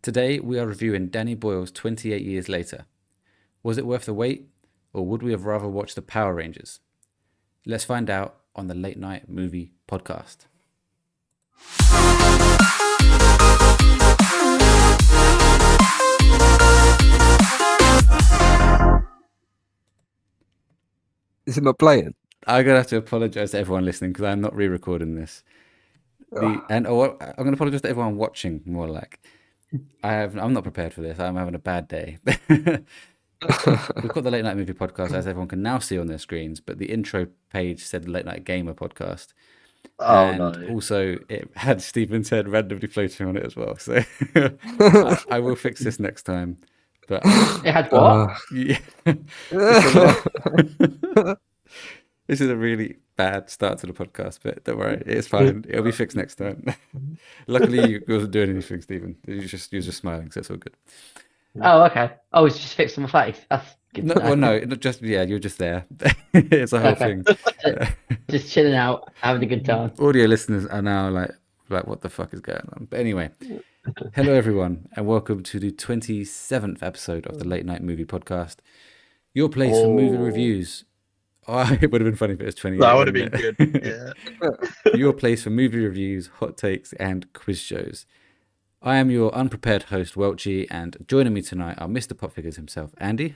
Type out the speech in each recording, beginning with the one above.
Today we are reviewing Danny Boyle's 28 Years Later. Was it worth the wait, or would we have rather watched the Power Rangers? Let's find out on the Late Night Movie Podcast. Is it not playing? I'm going to have to apologise to everyone listening because I'm not re-recording this. I'm going to apologise to everyone watching, more like. I'm not prepared for this. I'm having a bad day. We've got the Late Night Movie Podcast, as everyone can now see on their screens, but the intro page said Late Night Gamer Podcast. Also, it had Stephen's head randomly floating on it as well. So I will fix this next time. But it had what? Yeah. This is a really bad start to the podcast, but don't worry, it's fine. It'll be fixed next time. Luckily, you wasn't doing anything, Stephen. You were just smiling, so it's all good. Oh, okay. Oh, it's just fixed on my face. That's good. Well, no, not just you're just there. It's a whole thing. Just chilling out, having a good time. Audio listeners are now like, what the fuck is going on? But anyway, hello everyone, and welcome to the 27th episode of the Late Night Movie Podcast. Your place for movie reviews. Oh, it would have been funny if it was 28. That would have been good. Yeah. Your place for movie reviews, hot takes, and quiz shows. I am your unprepared host, Welchy, and joining me tonight are Mr. Pop Figures himself, Andy.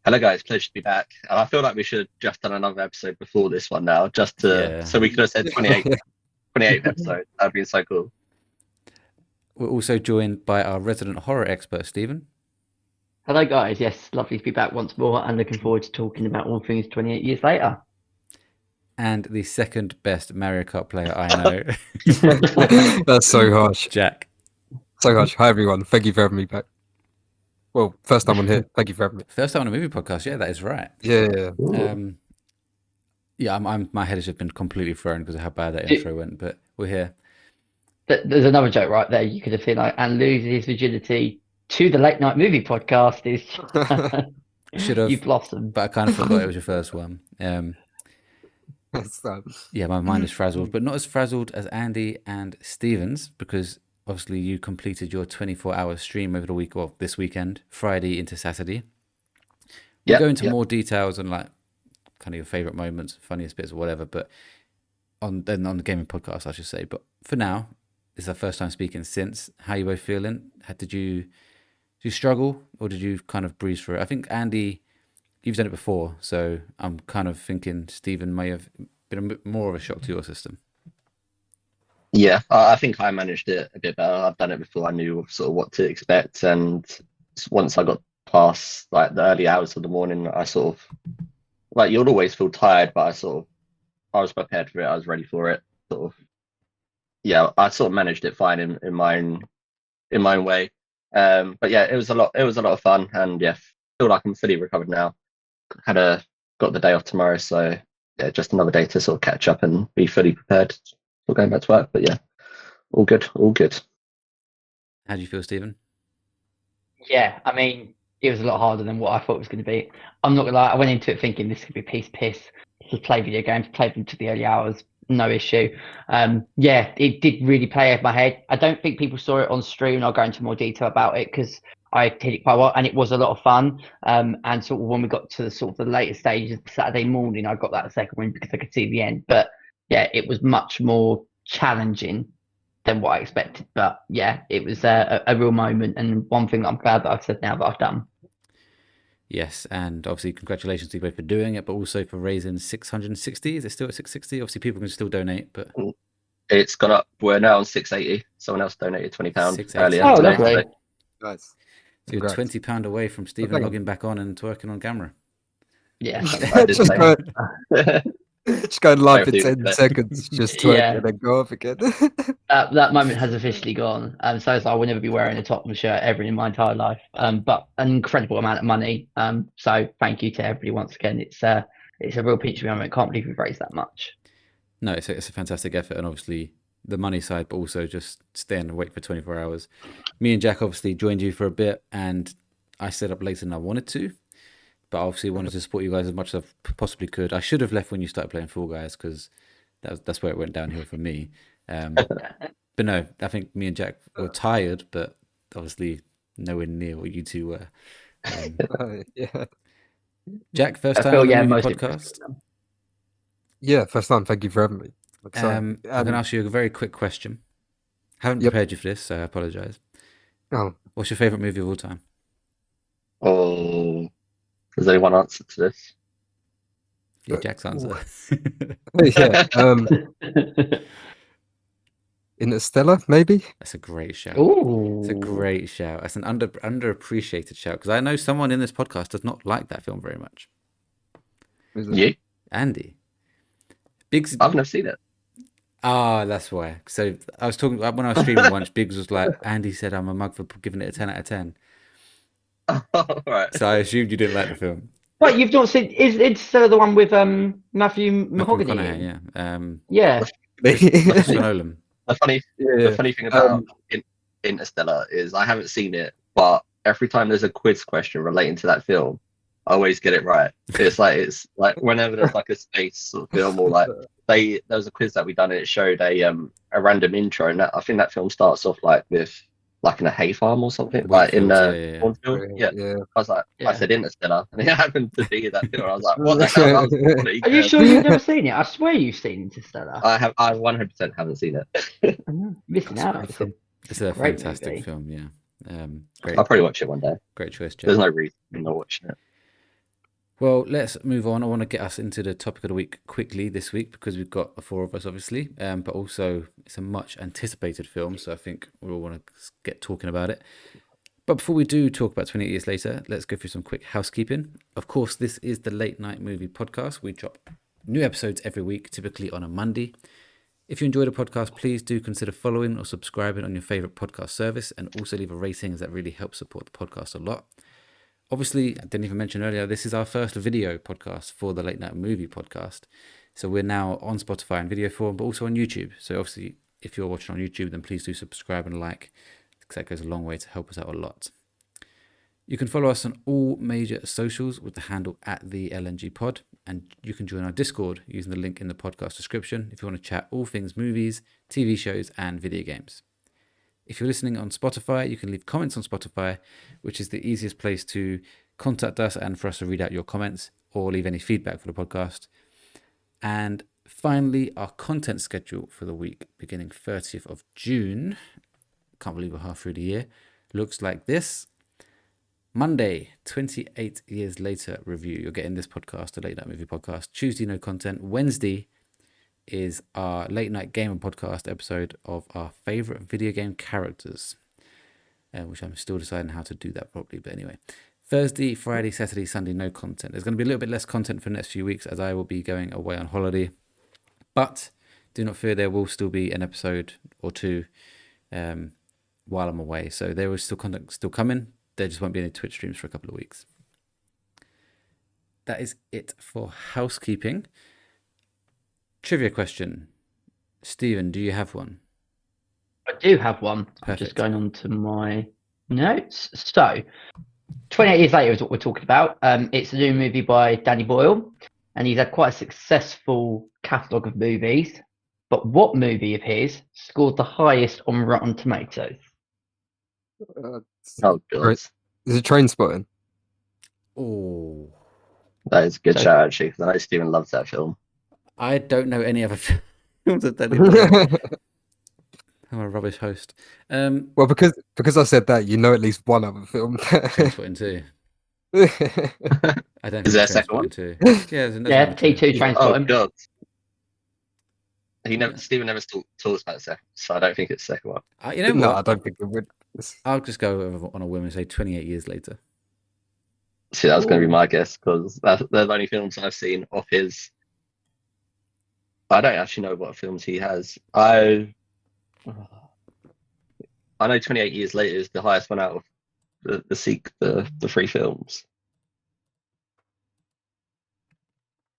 Hello guys, pleasure to be back. And I feel like we should have just done another episode before this one now, just to so we could have said 28 episode. That'd be so cool. We're also joined by our resident horror expert, Stephen. Hello guys, yes, lovely to be back once more and looking forward to talking about all things 28 years later. And the second best Mario Kart player I know. That's so harsh. Jack. So harsh. Hi everyone, thank you for having me back. Well, first time on here, thank you for having me. First time on a movie podcast, yeah, that is right. Yeah. My head has just been completely thrown because of how bad that intro went, but we're here. There's another joke right there. You could have seen and loses his virginity to the Late Night Movie Podcast is should have. You blossomed. But I kind of forgot it was your first one. Yeah, my mind is frazzled, but not as frazzled as Andy and Stephen's, because obviously you completed your 24-hour stream over the week, or this weekend, Friday into Saturday. We'll go into more details on like kind of your favorite moments, funniest bits or whatever, but on the gaming podcast, I should say. But for now, this is our first time speaking since. How are you both feeling? Did you struggle, or did you kind of breeze through it? I think, Andy, you've done it before, so I'm kind of thinking Stephen may have been a bit more of a shock to your system. Yeah, I think I managed it a bit better. I've done it before. I knew sort of what to expect, and once I got past like the early hours of the morning, I sort of like, you'll always feel tired, but I was prepared for it. I was ready for it. Sort of, yeah, I sort of managed it fine in my own way. But yeah, it was a lot of fun, and yeah, feel like I'm fully recovered now. Got the day off tomorrow, so yeah, just another day to sort of catch up and be fully prepared for going back to work. But yeah, all good. How do you feel, Stephen? Yeah, I mean, it was a lot harder than what I thought it was going to be. I'm not gonna lie, I went into it thinking this could be a piece of piss. Just play video games, play them to the early hours, no issue. Yeah, it did really play over my head. I don't think people saw it on stream, and I'll go into more detail about it because I hit it quite well, and it was a lot of fun. And sort of when we got to the sort of the later stages of Saturday morning, I got that second win because I could see the end. But yeah, it was much more challenging than what I expected. But yeah, it was a real moment, and one thing that I'm glad that I've said now that I've done. Yes, and obviously congratulations to you both for doing it, but also for raising 660. Is it still at 660? Obviously people can still donate, but it's gone up. We're now on 680. Someone else donated £20 earlier. Oh, lovely. Nice. So you're £20 away from Stephen logging back on and twerking on camera. Yeah. Just go live for 10 seconds, just twerk and then go off again. That moment has officially gone. So I will never be wearing a Tottenham shirt ever in my entire life. But an incredible amount of money. So thank you to everybody once again. It's a real pinch of me. I can't believe we've raised that much. No, it's a fantastic effort, and obviously the money side, but also just staying awake for 24 hours. Me and Jack obviously joined you for a bit, and I stayed up later than I wanted to. But obviously wanted to support you guys as much as I possibly could. I should have left when you started playing Fall Guys, because that's where it went downhill for me. But no, I think me and Jack were tired, but obviously nowhere near what you two were. Yeah. Jack, first I time feel, on the yeah, movie most podcast. Yeah, first time. Thank you for having me. I'm excited. I'm going to ask you a very quick question. Haven't Yep. prepared you for this, so I apologize. Oh, What's your favorite movie of all time? Oh, does anyone answer to this? Yeah, Jack's answer. yeah. Interstellar, maybe. That's a great shout. It's a Ooh. great shout. That's an underappreciated shout because I know someone in this podcast does not like that film very much. Is it? You? Andy. Biggs. I've never seen it. Ah, that's why. So I was talking when I was streaming once. Biggs was like, Andy said I'm a mug for giving it a 10 out of 10. Oh, right. So I assumed you didn't like the film. Wait, you've not seen? Is Interstellar the one with Matthew Matthew Mahogany? McConaughey, in? yeah. Yeah. Christopher Nolan. The Yeah. funny thing about Interstellar is I haven't seen it, but every time there's a quiz question relating to that film, I always get it right. It's like whenever there's like a space sort of film or like there was a quiz that we done and it showed a random intro and I think that film starts off like with like in a hay farm or something, like in Wheatfields, cornfield. Yeah. I was like, Yeah. I said Interstellar, and it happened to be that film. I was like, what the hell? That was funny. Are you sure you've never seen it? I swear you've seen Interstellar. I 100% haven't seen it. I'm missing That's a out. great It's film. It's a great fantastic movie. film, yeah. Great, I'll probably watch it one day. great choice, Jack. There's no reason I'm not watching it. Well, let's move on. I want to get us into the topic of the week quickly this week because we've got the four of us, obviously, but also it's a much anticipated film, so I think we all want to get talking about it. But before we do talk about 28 Years Later, let's go through some quick housekeeping. Of course, this is the Late Night Movie Podcast. We drop new episodes every week, typically on a Monday. If you enjoy the podcast, please do consider following or subscribing on your favorite podcast service and also leave a rating as that really helps support the podcast a lot. Obviously, I didn't even mention earlier, this is our first video podcast for the Late Night Movie Podcast. So we're now on Spotify in video form, but also on YouTube. So obviously, if you're watching on YouTube, then please do subscribe and like, because that goes a long way to help us out a lot. You can follow us on all major socials with the handle @TheLNGPod, and you can join our Discord using the link in the podcast description if you want to chat all things movies, TV shows, and video games. If you're listening on Spotify, you can leave comments on Spotify, which is the easiest place to contact us and for us to read out your comments or leave any feedback for the podcast. And finally, our content schedule for the week beginning 30th of June, can't believe we're half through the year, looks like this. Monday, 28 Years Later review. You're getting this podcast, the Late Night Movie Podcast. Tuesday, no content. Wednesday is our Late Night Gamer Podcast episode of our favorite video game characters, which I'm still deciding how to do that properly. But anyway, Thursday, Friday, Saturday, Sunday, no content. There's going to be a little bit less content for the next few weeks as I will be going away on holiday. But do not fear, there will still be an episode or two while I'm away. So there is still content still coming. There just won't be any Twitch streams for a couple of weeks. That is it for housekeeping. Trivia question. Stephen, do you have one? I do have one. I'm Perfect. just going on to my notes. So, 28 Years Later is what we're talking about. It's a new movie by Danny Boyle, and he's had quite a successful catalogue of movies. But what movie of his scored the highest on Rotten Tomatoes? Oh, God. Is it Trainspotting? Oh, That is a good So- shout, actually, because I know Stephen loves that film. I don't know any other films that Danny Boyle. I'm a rubbish host. Well, because I said that, you know at least one other film. Trainspotting 2. I don't Is think there a it's second one? Trainspotting 2. Yeah, there's Yeah, number 2. T2 Oh, Trainspotting. God. Stephen never talks about the second, so I don't think it's the second one. You know No, what? I don't think it would. I'll just go on a whim and say 28 Years Later. See, that was going to be Ooh. my guess, because they're the only films I've seen of his. I don't actually know what films he has. I know 28 Years Later is the highest one out of the three films.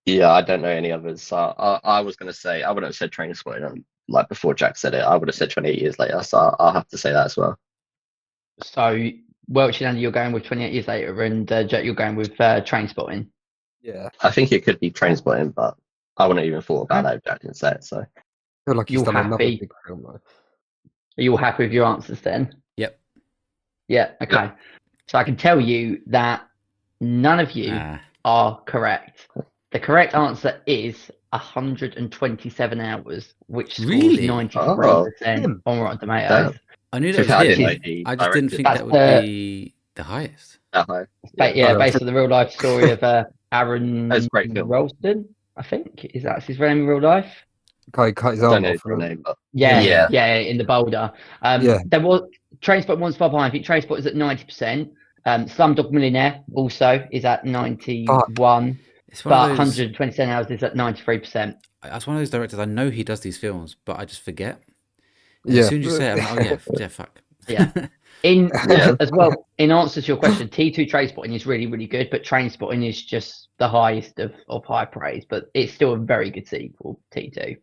Yeah, I don't know any others. So I was going to say, I wouldn't have said Trainspotting, like before Jack said it. I would have said 28 Years Later, so I'll have to say that as well. So, Welch and Andy, you're going with 28 Years Later, and Jack, you're going with Trainspotting. Yeah, I think it could be Trainspotting, but I wouldn't even thought about that if Jack didn't say it. So I feel like he's You're done another happy? big film though. Are you all happy with your answers then? Yep. Yeah. Okay. So I can tell you that none of you are correct. The correct answer is 127 hours, which scores Really? 93% on Rotten Tomatoes. I knew To that be was fair, I him. didn't know he I just didn't directed think That's that would the be the highest. that high. based on the real life story of Aaron That's a great film. Ralston. I think that's his real name in real life. Cut his I arm don't know off. his real name, but Yeah, Yeah. in the Boulder. Yeah. There was Trainspot one's far behind. I think Trainspot is at 90%. Slumdog Millionaire also is at 91, It's but one of those. 127 hours is at 93%. That's one of those directors. I know he does these films, but I just forget. And Yeah. as soon as you say it, I'm like, oh yeah, fuck. Yeah. In Yeah. as well, in answer to your question, T2 Trainspotting is really, really good, but Trainspotting is just the highest of high praise. But it's still a very good sequel, T2.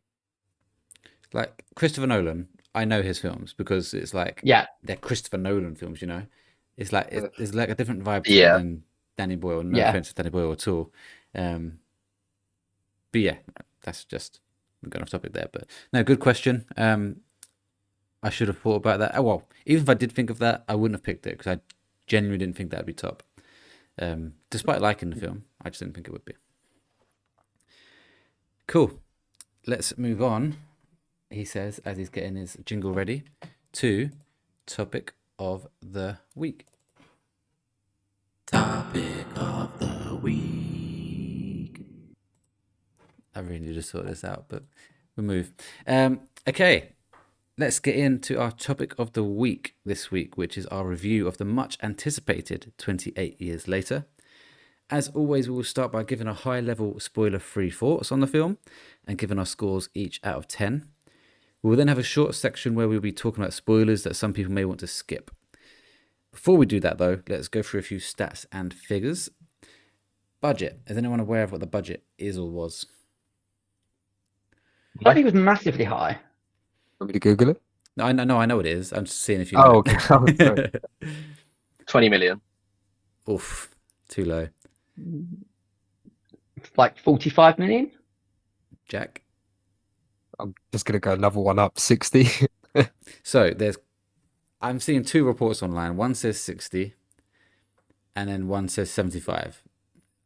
Like Christopher Nolan, I know his films because it's like Yeah, they're Christopher Nolan films. You know, it's like it's like a different vibe to it Yeah. than Danny Boyle. No Yeah. offense to Danny Boyle at all. But yeah, that's just I'm going off topic there. But no, good question. I should have thought about that. Oh, well, even if I did think of that, I wouldn't have picked it because I genuinely didn't think that'd be top. Despite liking the film, I just didn't think it would be. Cool. Let's move on. He says, as he's getting his jingle ready, to topic of the week. Topic of the week. I really need to sort this out, but we'll move. Okay. Let's get into our topic of the week this week, which is our review of the much anticipated 28 Years Later. As always, we will start by giving a high-level spoiler-free thoughts on the film and giving our scores each out of 10. We will then have a short section where we'll be talking about spoilers that some people may want to skip. Before we do that, though, let's go through a few stats and figures. Budget. Is anyone aware of what the budget is or was? I think it was massively high. Want me to Google it? No, I know it is. I'm just seeing if you Oh, know. okay. Oh, sorry. 20 million. Oof, too low. Like 45 million? Jack? I'm just gonna go another one up, 60. So I'm seeing two reports online. One says 60 and then one says 75.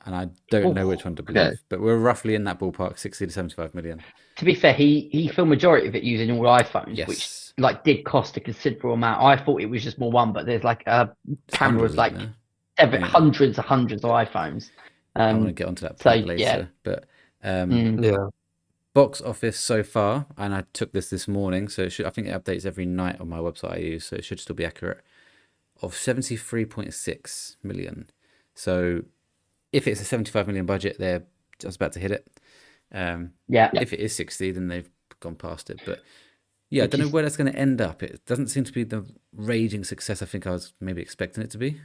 And I don't know which one to believe. Okay. But we're roughly in that ballpark, 60 to 75 million. To be fair, he filmed majority of it using all iPhones, Yes. which like did cost a considerable amount. I thought it was just more one, but there's like a camera with like hundreds of iPhones. I want to get onto that so, point later. yeah. But Yeah. box office so far, and I took this morning, so I think it updates every night on my website I use, so it should still be accurate, of 73.6 million. So if it's a 75 million budget, they're just about to hit it. If it is 60, then they've gone past it. But yeah, I don't know where that's going to end up. It doesn't seem to be the raging success I think I was maybe expecting it to be.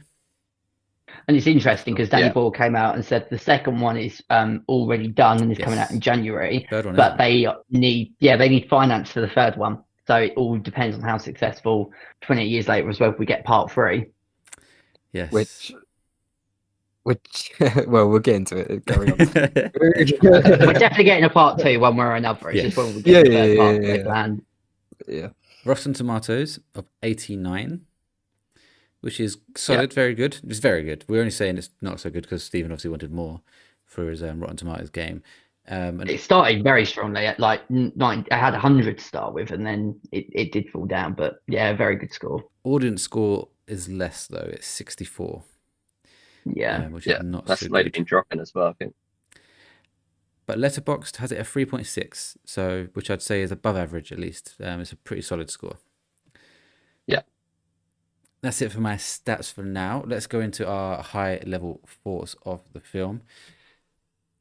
And it's interesting because Danny Boyle came out and said the second one is already done and is coming out in January. Third one, but they need finance for the third one. So it all depends on how successful 28 years later as well if we get part 3. Yes. Which well, we'll get into it. Carry on. We're definitely getting a part 2 one way or another. It's just when we get the third part of the plan. Yeah. Rotten Tomatoes of 89, which is solid, very good. It's very good. We're only saying it's not so good because Stephen obviously wanted more for his Rotten Tomatoes game. And it started very strongly at like 9. I had 100 to start with, and then it did fall down. But yeah, very good score. Audience score is less though. It's 64. Yeah, which is not that's so slowly good. been dropping as well, I think. But Letterboxd has it a 3.6, so which I'd say is above average at least. It's a pretty solid score. Yeah. That's it for my stats for now. Let's go into our high-level thoughts of the film.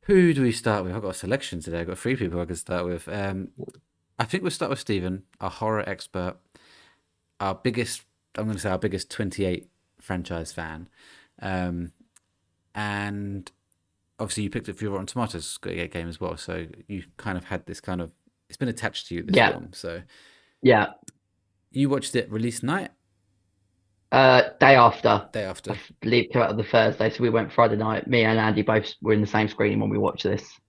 Who do we start with? I've got a selection today. I've got 3 people I can start with. I think we'll start with Stephen, our horror expert, our biggest 28 franchise fan. And obviously you picked it for your Rotten Tomatoes game as well, so you kind of had this it's been attached to you, this film. So yeah, you watched it release night? Day after. I believe it came out on the Thursday, so we went Friday night. Me and Andy both were in the same screening when we watched this.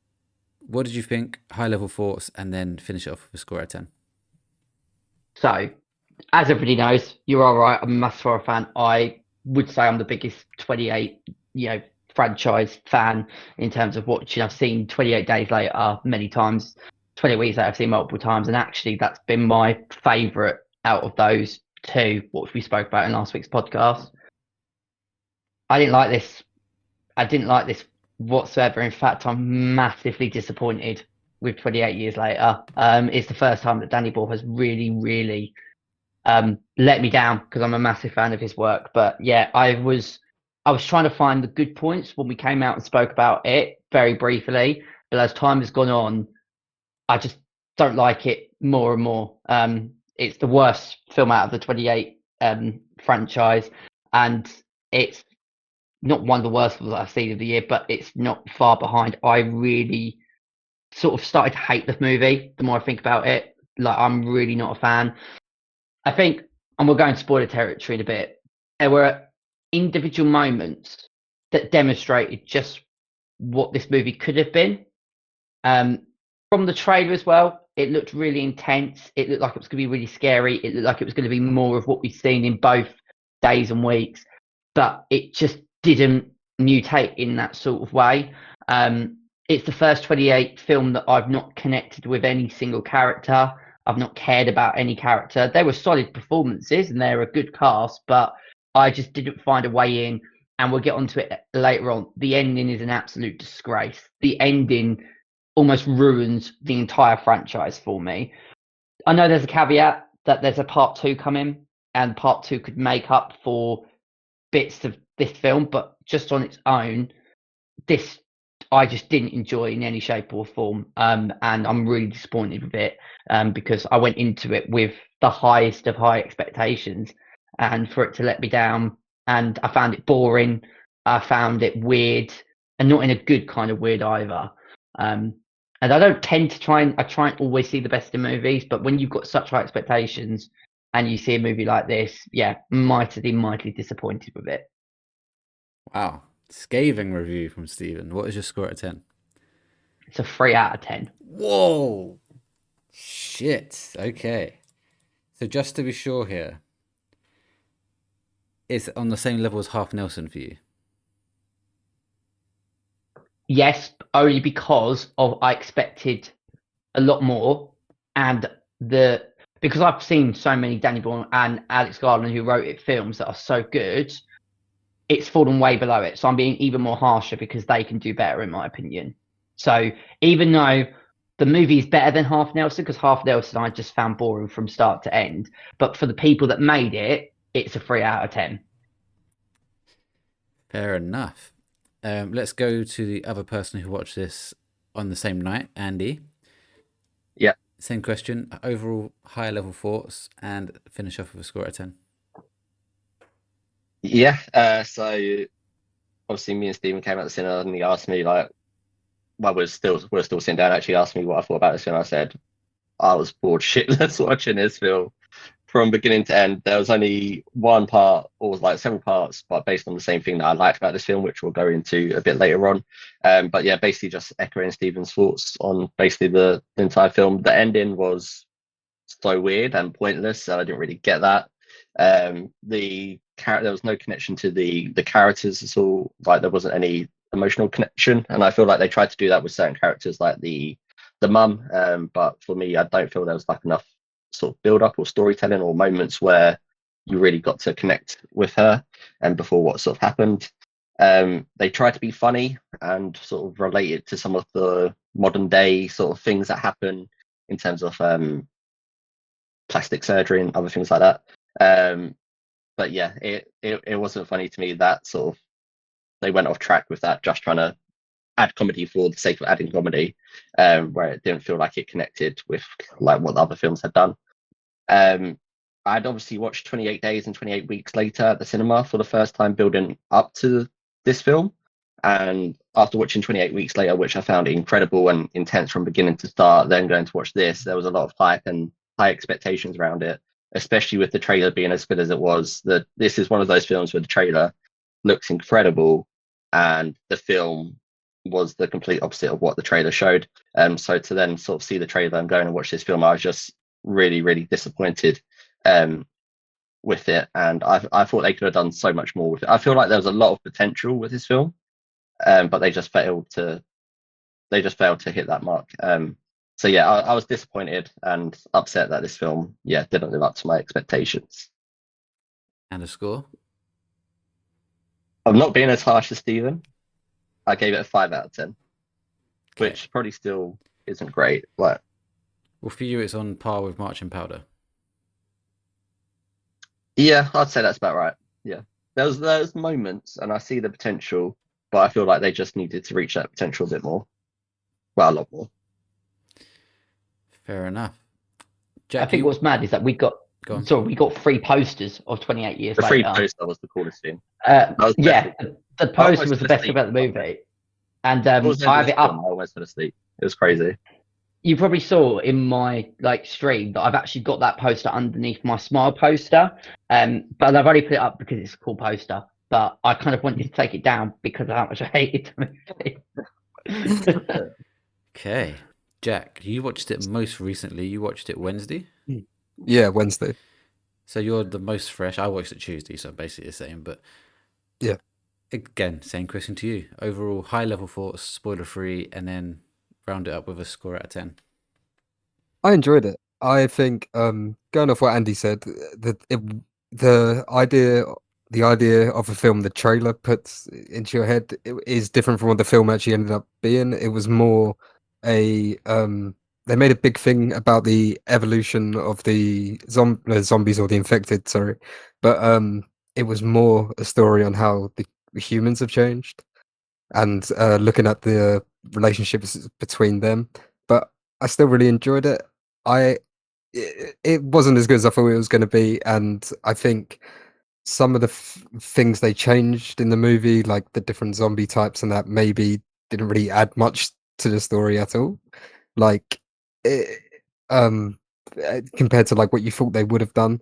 What did you think? High level thoughts, and then finish it off with a score out of 10. So as everybody knows, you are right. I'm a massive horror fan. I would say I'm the biggest 28, franchise fan in terms of watching. I've seen 28 Days Later many times, 20 Weeks Later I've seen multiple times, and actually that's been my favourite out of those two, what we spoke about in last week's podcast. I didn't like this. I didn't like this whatsoever. In fact, I'm massively disappointed with 28 Years Later. It's the first time that Danny Boyle has really, really let me down because I'm a massive fan of his work. But yeah, I was trying to find the good points when we came out and spoke about it very briefly. But as time has gone on, I just don't like it more and more. It's the worst film out of the 28 franchise, and it's not one of the worst films that I've seen of the year, but it's not far behind. I really sort of started to hate the movie the more I think about it. Like, I'm really not a fan. I think, and we'll go into spoiler territory in a bit, there were individual moments that demonstrated just what this movie could have been. From the trailer as well, it looked really intense. It looked like it was going to be really scary. It looked like it was going to be more of what we've seen in both Days and Weeks, but it just didn't mutate in that sort of way. It's the first 28 film that I've not connected with any single character. I've not cared about any character. They were solid performances and they're a good cast, but I just didn't find a way in. And we'll get onto it later on. The ending is an absolute disgrace. The ending almost ruins the entire franchise for me. I know there's a caveat that there's a part 2 coming, and part 2 could make up for bits of this film, but just on its own, this I just didn't enjoy in any shape or form, and I'm really disappointed with it, because I went into it with the highest of high expectations, and for it to let me down, and I found it boring, I found it weird, and not in a good kind of weird either. And I don't tend to try and always see the best in movies, but when you've got such high expectations and you see a movie like this, yeah, mightily disappointed with it. Wow. Scathing review from Stephen. What is your score out of 10? It's a 3 out of 10. Whoa. Shit. Okay. So just to be sure here, it's on the same level as Half Nelson for you? Yes, only because I expected a lot more, and because I've seen so many Danny Boyle and Alex Garland, who wrote it, films that are so good, it's fallen way below it. So I'm being even more harsher because they can do better, in my opinion. So even though the movie is better than Half Nelson, because Half Nelson I just found boring from start to end, but for the people that made it, it's a 3 out of 10. Fair enough. Let's go to the other person who watched this on the same night, Andy. Yeah. Same question. Overall higher level thoughts, and finish off with a score out of 10. Yeah. So obviously me and Stephen came out the cinema and he asked me, like, well, we're still sitting down, actually asked me what I thought about this film. I said I was bored shitless watching this film from beginning to end. There was only one part, or like several parts, but based on the same thing that I liked about this film, which we'll go into a bit later on. But yeah, basically just echoing Stephen's thoughts on basically the entire film. The ending was so weird and pointless, and I didn't really get that. There was no connection to the characters at all. Like, there wasn't any emotional connection, and I feel like they tried to do that with certain characters, like the mum. But for me, I don't feel there was like enough sort of build up or storytelling or moments where you really got to connect with her and before what sort of happened. They tried to be funny and sort of relate it to some of the modern day sort of things that happen in terms of plastic surgery and other things like that. But yeah, it wasn't funny to me that sort of they went off track with that, just trying to add comedy for the sake of adding comedy, where it didn't feel like it connected with like what the other films had done. I'd obviously watched 28 Days and 28 Weeks Later at the cinema for the first time building up to this film. And after watching 28 Weeks Later, which I found incredible and intense from beginning to start, then going to watch this, there was a lot of hype and high expectations around it, especially with the trailer being as good as it was. That this is one of those films where the trailer looks incredible and the film was the complete opposite of what the trailer showed. So to then sort of see the trailer and go and watch this film, I was just really, really disappointed. with it, and I thought they could have done so much more with it. I feel like there was a lot of potential with this film, but they just failed to hit that mark. So yeah, I was disappointed and upset that this film didn't live up to my expectations. And a score? I'm not being as harsh as Steven. I gave it a 5 out of 10, Okay. which probably still isn't great. Like, Well, for you, it's on par with Marching Powder. yeah, I'd say that's about right. Yeah, there's moments, and I see the potential, but I feel like they just needed to reach that potential a bit more. Well, a lot more. Fair enough. Jack, I think what's mad is that we got 3 posters of 28 years The free later. poster was the coolest thing. The poster was the best thing about the movie. And I have it up. I almost fell asleep. It was crazy. You probably saw in my stream that I've actually got that poster underneath my Smile poster. But I've only put it up because it's a cool poster. But I kind of wanted to take it down because of how much I hated the movie. Okay. Jack, you watched it most recently. You watched it Wednesday? Yeah, Wednesday. So you're the most fresh. I watched it Tuesday, so basically the same. But yeah, again, same question to you. Overall, high level thoughts, spoiler free, and then round it up with a score out of 10. I enjoyed it. I think going off what Andy said, the idea of a film the trailer puts into your head is different from what the film actually ended up being. It was more a they made a big thing about the evolution of the zombies or the infected, sorry, but it was more a story on how the humans have changed and looking at the relationships between them. But I still really enjoyed it. It wasn't as good as I thought it was going to be, and I think some of the things they changed in the movie, like the different zombie types and that, maybe didn't really add much to the story at all. Like, compared to like what you thought they would have done.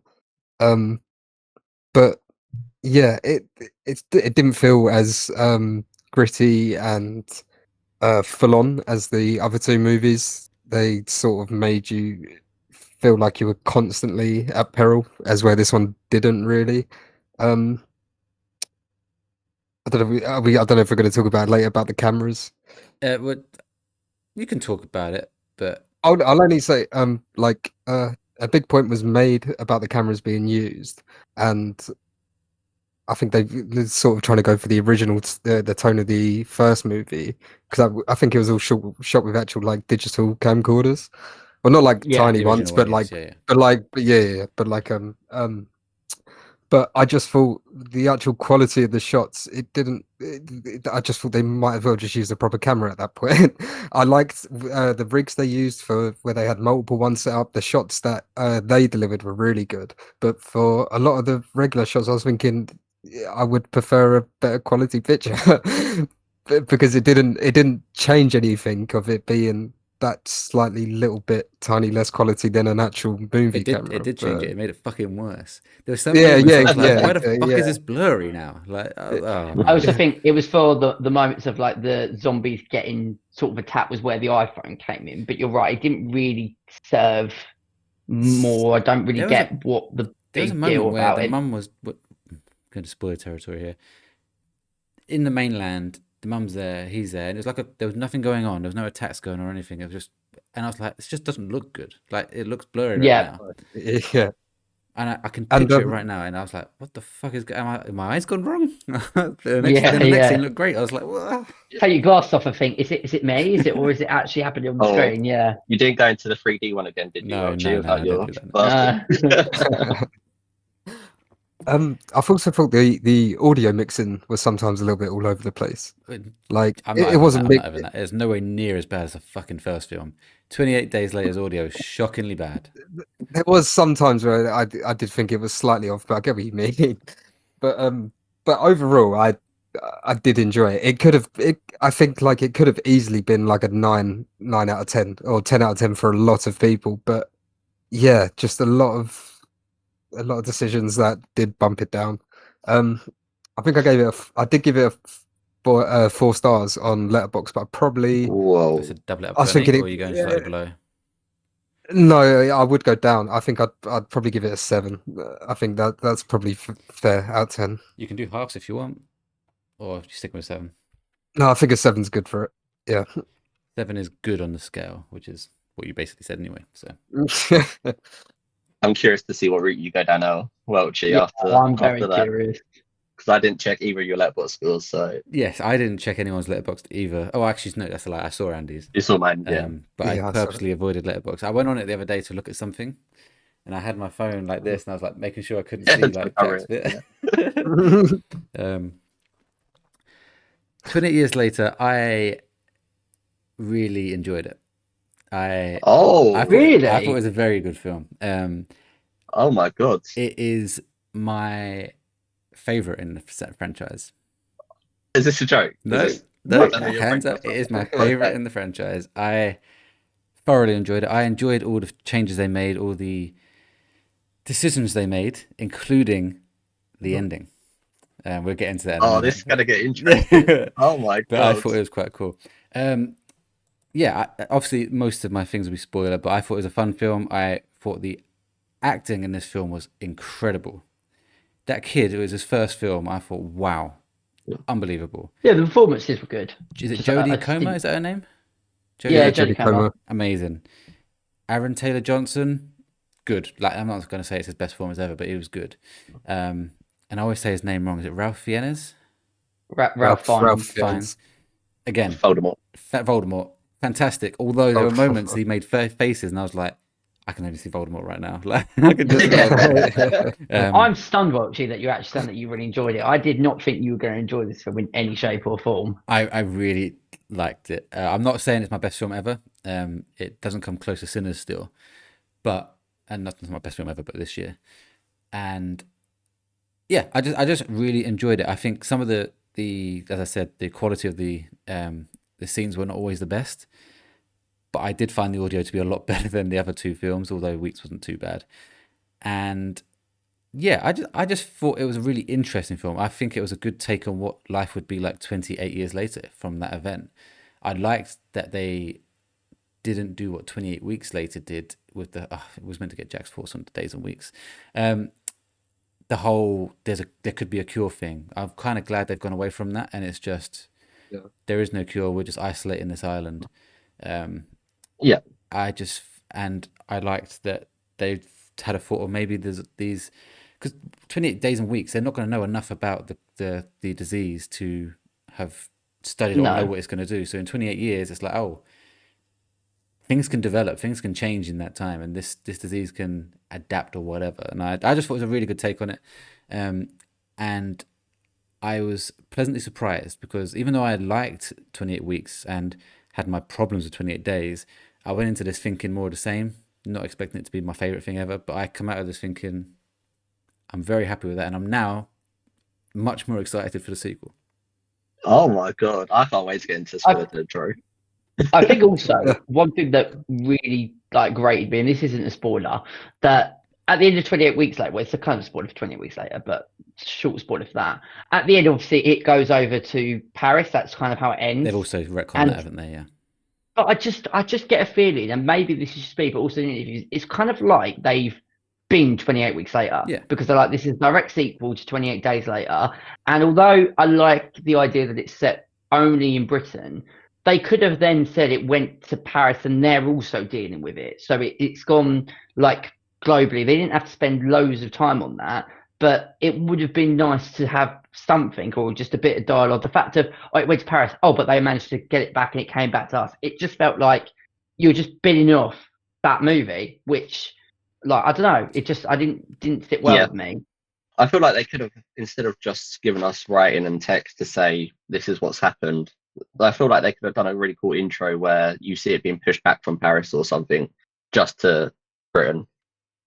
But yeah, it didn't feel as gritty and full on as the other 2 movies. They sort of made you feel like you were constantly at peril, as where this one didn't really. I don't know. I don't know if we're going to talk about it later about the cameras. You can talk about it, but I'll only say a big point was made about the cameras being used, and I think they're sort of trying to go for the original, the tone of the first movie, because I think it was all shot with actual like digital camcorders, well, not like tiny ones, but like, but I just thought the actual quality of the shots, I just thought they might as well just use a proper camera at that point. I liked the rigs they used for where they had multiple ones set up. The shots that they delivered were really good, but for a lot of the regular shots, I was thinking I would prefer a better quality picture because it didn't change anything of it being that slightly little bit tiny less quality than an actual movie camera. It did change it. It made it fucking worse. There was some moments I was like, why the fuck is this blurry now? Like, I also think it was for the moments of like the zombies getting sort of attacked was where the iPhone came in. But you're right, it didn't really serve more. I don't really get what the big deal about it. The mum was going to spoil territory here. In the mainland, the mum's there, he's there, and it was like there was nothing going on. There was no attacks going on or anything. It was just, and I was like, this just doesn't look good. Like, it looks blurry right now. Yeah. And I can picture it right now, and I was like, what the fuck is going on? My eyes gone wrong? the next scene looked great. I was like, what? Take your glass off and think, is it me? Is it, or is it actually happening on the screen? Yeah. You didn't go into the 3D one again, did you? No, I've also thought the audio mixing was sometimes a little bit all over the place. Like, it wasn't. It's nowhere near as bad as the fucking first film. 28 Days Later's audio is shockingly bad. There was sometimes where I did think it was slightly off, but I get what you mean. But overall, I did enjoy it. It could have. I think like it could have easily been like a 9 out of 10 or 10 out of 10 for a lot of people. But yeah, just a lot of decisions that did bump it down. I think I did give it a 4 stars on Letterboxd, but I probably. Whoa! Is it double it up? I was thinking, or are you going slightly below? No, I would go down. I think I'd probably give it a 7. I think that's probably fair out of 10. You can do halves if you want, or if you stick with 7. No, I think a 7's good for it. Yeah. 7 is good on the scale, which is what you basically said anyway. So I'm curious to see what route you go down now, Welchy, I'm very after that. curious. Because I didn't check either of your Letterboxd scores, so yes, I didn't check anyone's Letterboxd either. Oh, actually, no, that's a lie. I saw Andy's. you saw mine, yeah. But Yeah, I I saw it. purposely avoided Letterboxd. I went on it the other day to look at something, and I had my phone like this, and I was like making sure I couldn't see like cover Jack's it, bit. 28 years later, I really enjoyed it. I Really? thought it was a very good film. Oh my god. It is my favorite in the franchise. Is this a joke? No, hands up. It is my favorite in the franchise. I thoroughly enjoyed it. I enjoyed all the changes they made, all the decisions they made, including the ending. We'll get into that in a minute. This is gonna get interesting. Oh my god. But I thought it was quite cool. Yeah, obviously most of my things will be spoiler, but I thought it was a fun film. I thought the acting in this film was incredible. That kid, it was his first film. I thought, wow, unbelievable. Yeah, the performances were good. Is it Jodie Comer? Is that her name? Jodie Comer. Amazing. Aaron Taylor Johnson, good. Like, I'm not going to say it's his best performance ever, but it was good. And I always say his name wrong. Is it Ralph Fiennes? Ralph Fiennes. Again, Voldemort. Fantastic. Although there were moments he made faces, and I was like, I can only see Voldemort right now. Like, I can just I'm stunned, Welchy, that you actually said that you really enjoyed it. I did not think you were going to enjoy this film in any shape or form. I really liked it. I'm not saying it's my best film ever. It doesn't come close to Sinners still, and that's not my best film ever, but this year. And yeah, I just really enjoyed it. I think some of the as I said, the quality of the scenes were not always the best. But I did find the audio to be a lot better than the other two films, although Weeks wasn't too bad. And yeah, I just thought it was a really interesting film. I think it was a good take on what life would be like 28 years later from that event. I liked that they didn't do what 28 Weeks Later did with it was meant to get Jack's thoughts on the days and weeks. The whole there could be a cure thing. I'm kind of glad they've gone away from that, and it's just there is no cure. We're just isolating this island. I liked that they had a thought of maybe there's these, because 28 days and weeks, they're not going to know enough about the disease to have studied or know what it's going to do. So in 28 years, it's like, oh, things can develop, things can change in that time, and this disease can adapt or whatever. And I just thought it was a really good take on it. And I was pleasantly surprised because even though I liked 28 Weeks and had my problems with 28 Days, I went into this thinking more of the same, not expecting it to be my favorite thing ever, but I come out of this thinking I'm very happy with that, and I'm now much more excited for the sequel. Oh my god, I can't wait to get into spoiler territory. I think also one thing that really grated me, and this isn't a spoiler, that at the end of 28 Weeks Later, well, it's a kind of spoiler for 28 Weeks Later, but short spoiler for that. At the end, obviously, it goes over to Paris. That's kind of how it ends. They've also retconned that, haven't they? Yeah. But I just get a feeling, and maybe this is just me, but also in interviews, it's kind of like they've been 28 Weeks Later. Yeah. Because they're like, this is a direct sequel to 28 Days Later. And although I like the idea that it's set only in Britain, they could have then said it went to Paris and they're also dealing with it. So it's gone like globally. They didn't have to spend loads of time on that, but it would have been nice to have something or just a bit of dialogue. The fact of, it went to Paris, but they managed to get it back and it came back to us. It just felt like you were just bidding off that movie, which, I don't know, I didn't sit well with me. I feel like they could have, instead of just giving us writing and text to say this is what's happened, I feel like they could have done a really cool intro where you see it being pushed back from Paris or something just to Britain.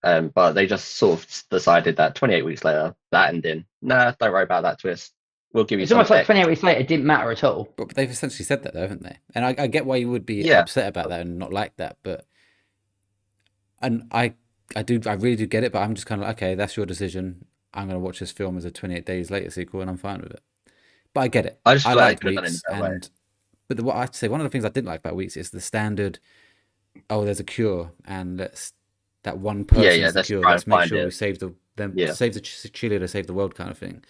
But they just sort of decided that 28 Weeks Later, that ending, don't worry about that twist. We'll give you. It's almost like 28 Weeks Later, it didn't matter at all. But they've essentially said that, though, haven't they? And I get why you would be upset about that and not like that, but I really do get it. But I'm just kind of like, okay, that's your decision. I'm going to watch this film as a 28 Days Later sequel, and I'm fine with it. But I get it. I like Weeks, but what I'd say, one of the things I didn't like about Weeks is the standard there's a cure, and that one person is the let's cure. try Let's and make find sure we it. save save the cheerleader, save the world kind of thing.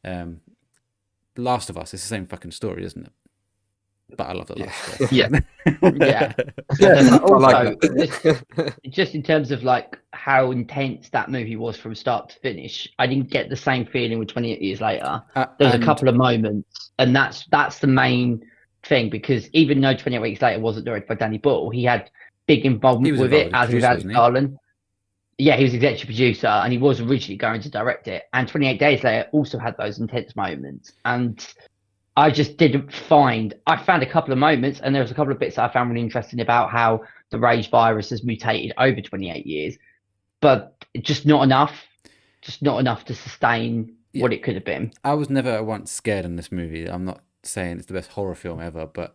The Last of Us is the same fucking story, isn't it? But I love The Last of Us. Yeah. Yeah. I Also, like that. just in terms of like how intense that movie was from start to finish, I didn't get the same feeling with 28 Years Later. There's a couple of moments, and that's the main thing, because even though 28 Weeks Later wasn't directed by Danny Boyle, he had big involvement with it, as with Alex Garland. Yeah, he was executive producer, and he was originally going to direct it. And 28 Days Later also had those intense moments, and I just didn't find. I found a couple of moments, and there was a couple of bits that I found really interesting about how the rage virus has mutated over 28 years, but just not enough. Just not enough to sustain what it could have been. I was never once scared in this movie. I'm not saying it's the best horror film ever, but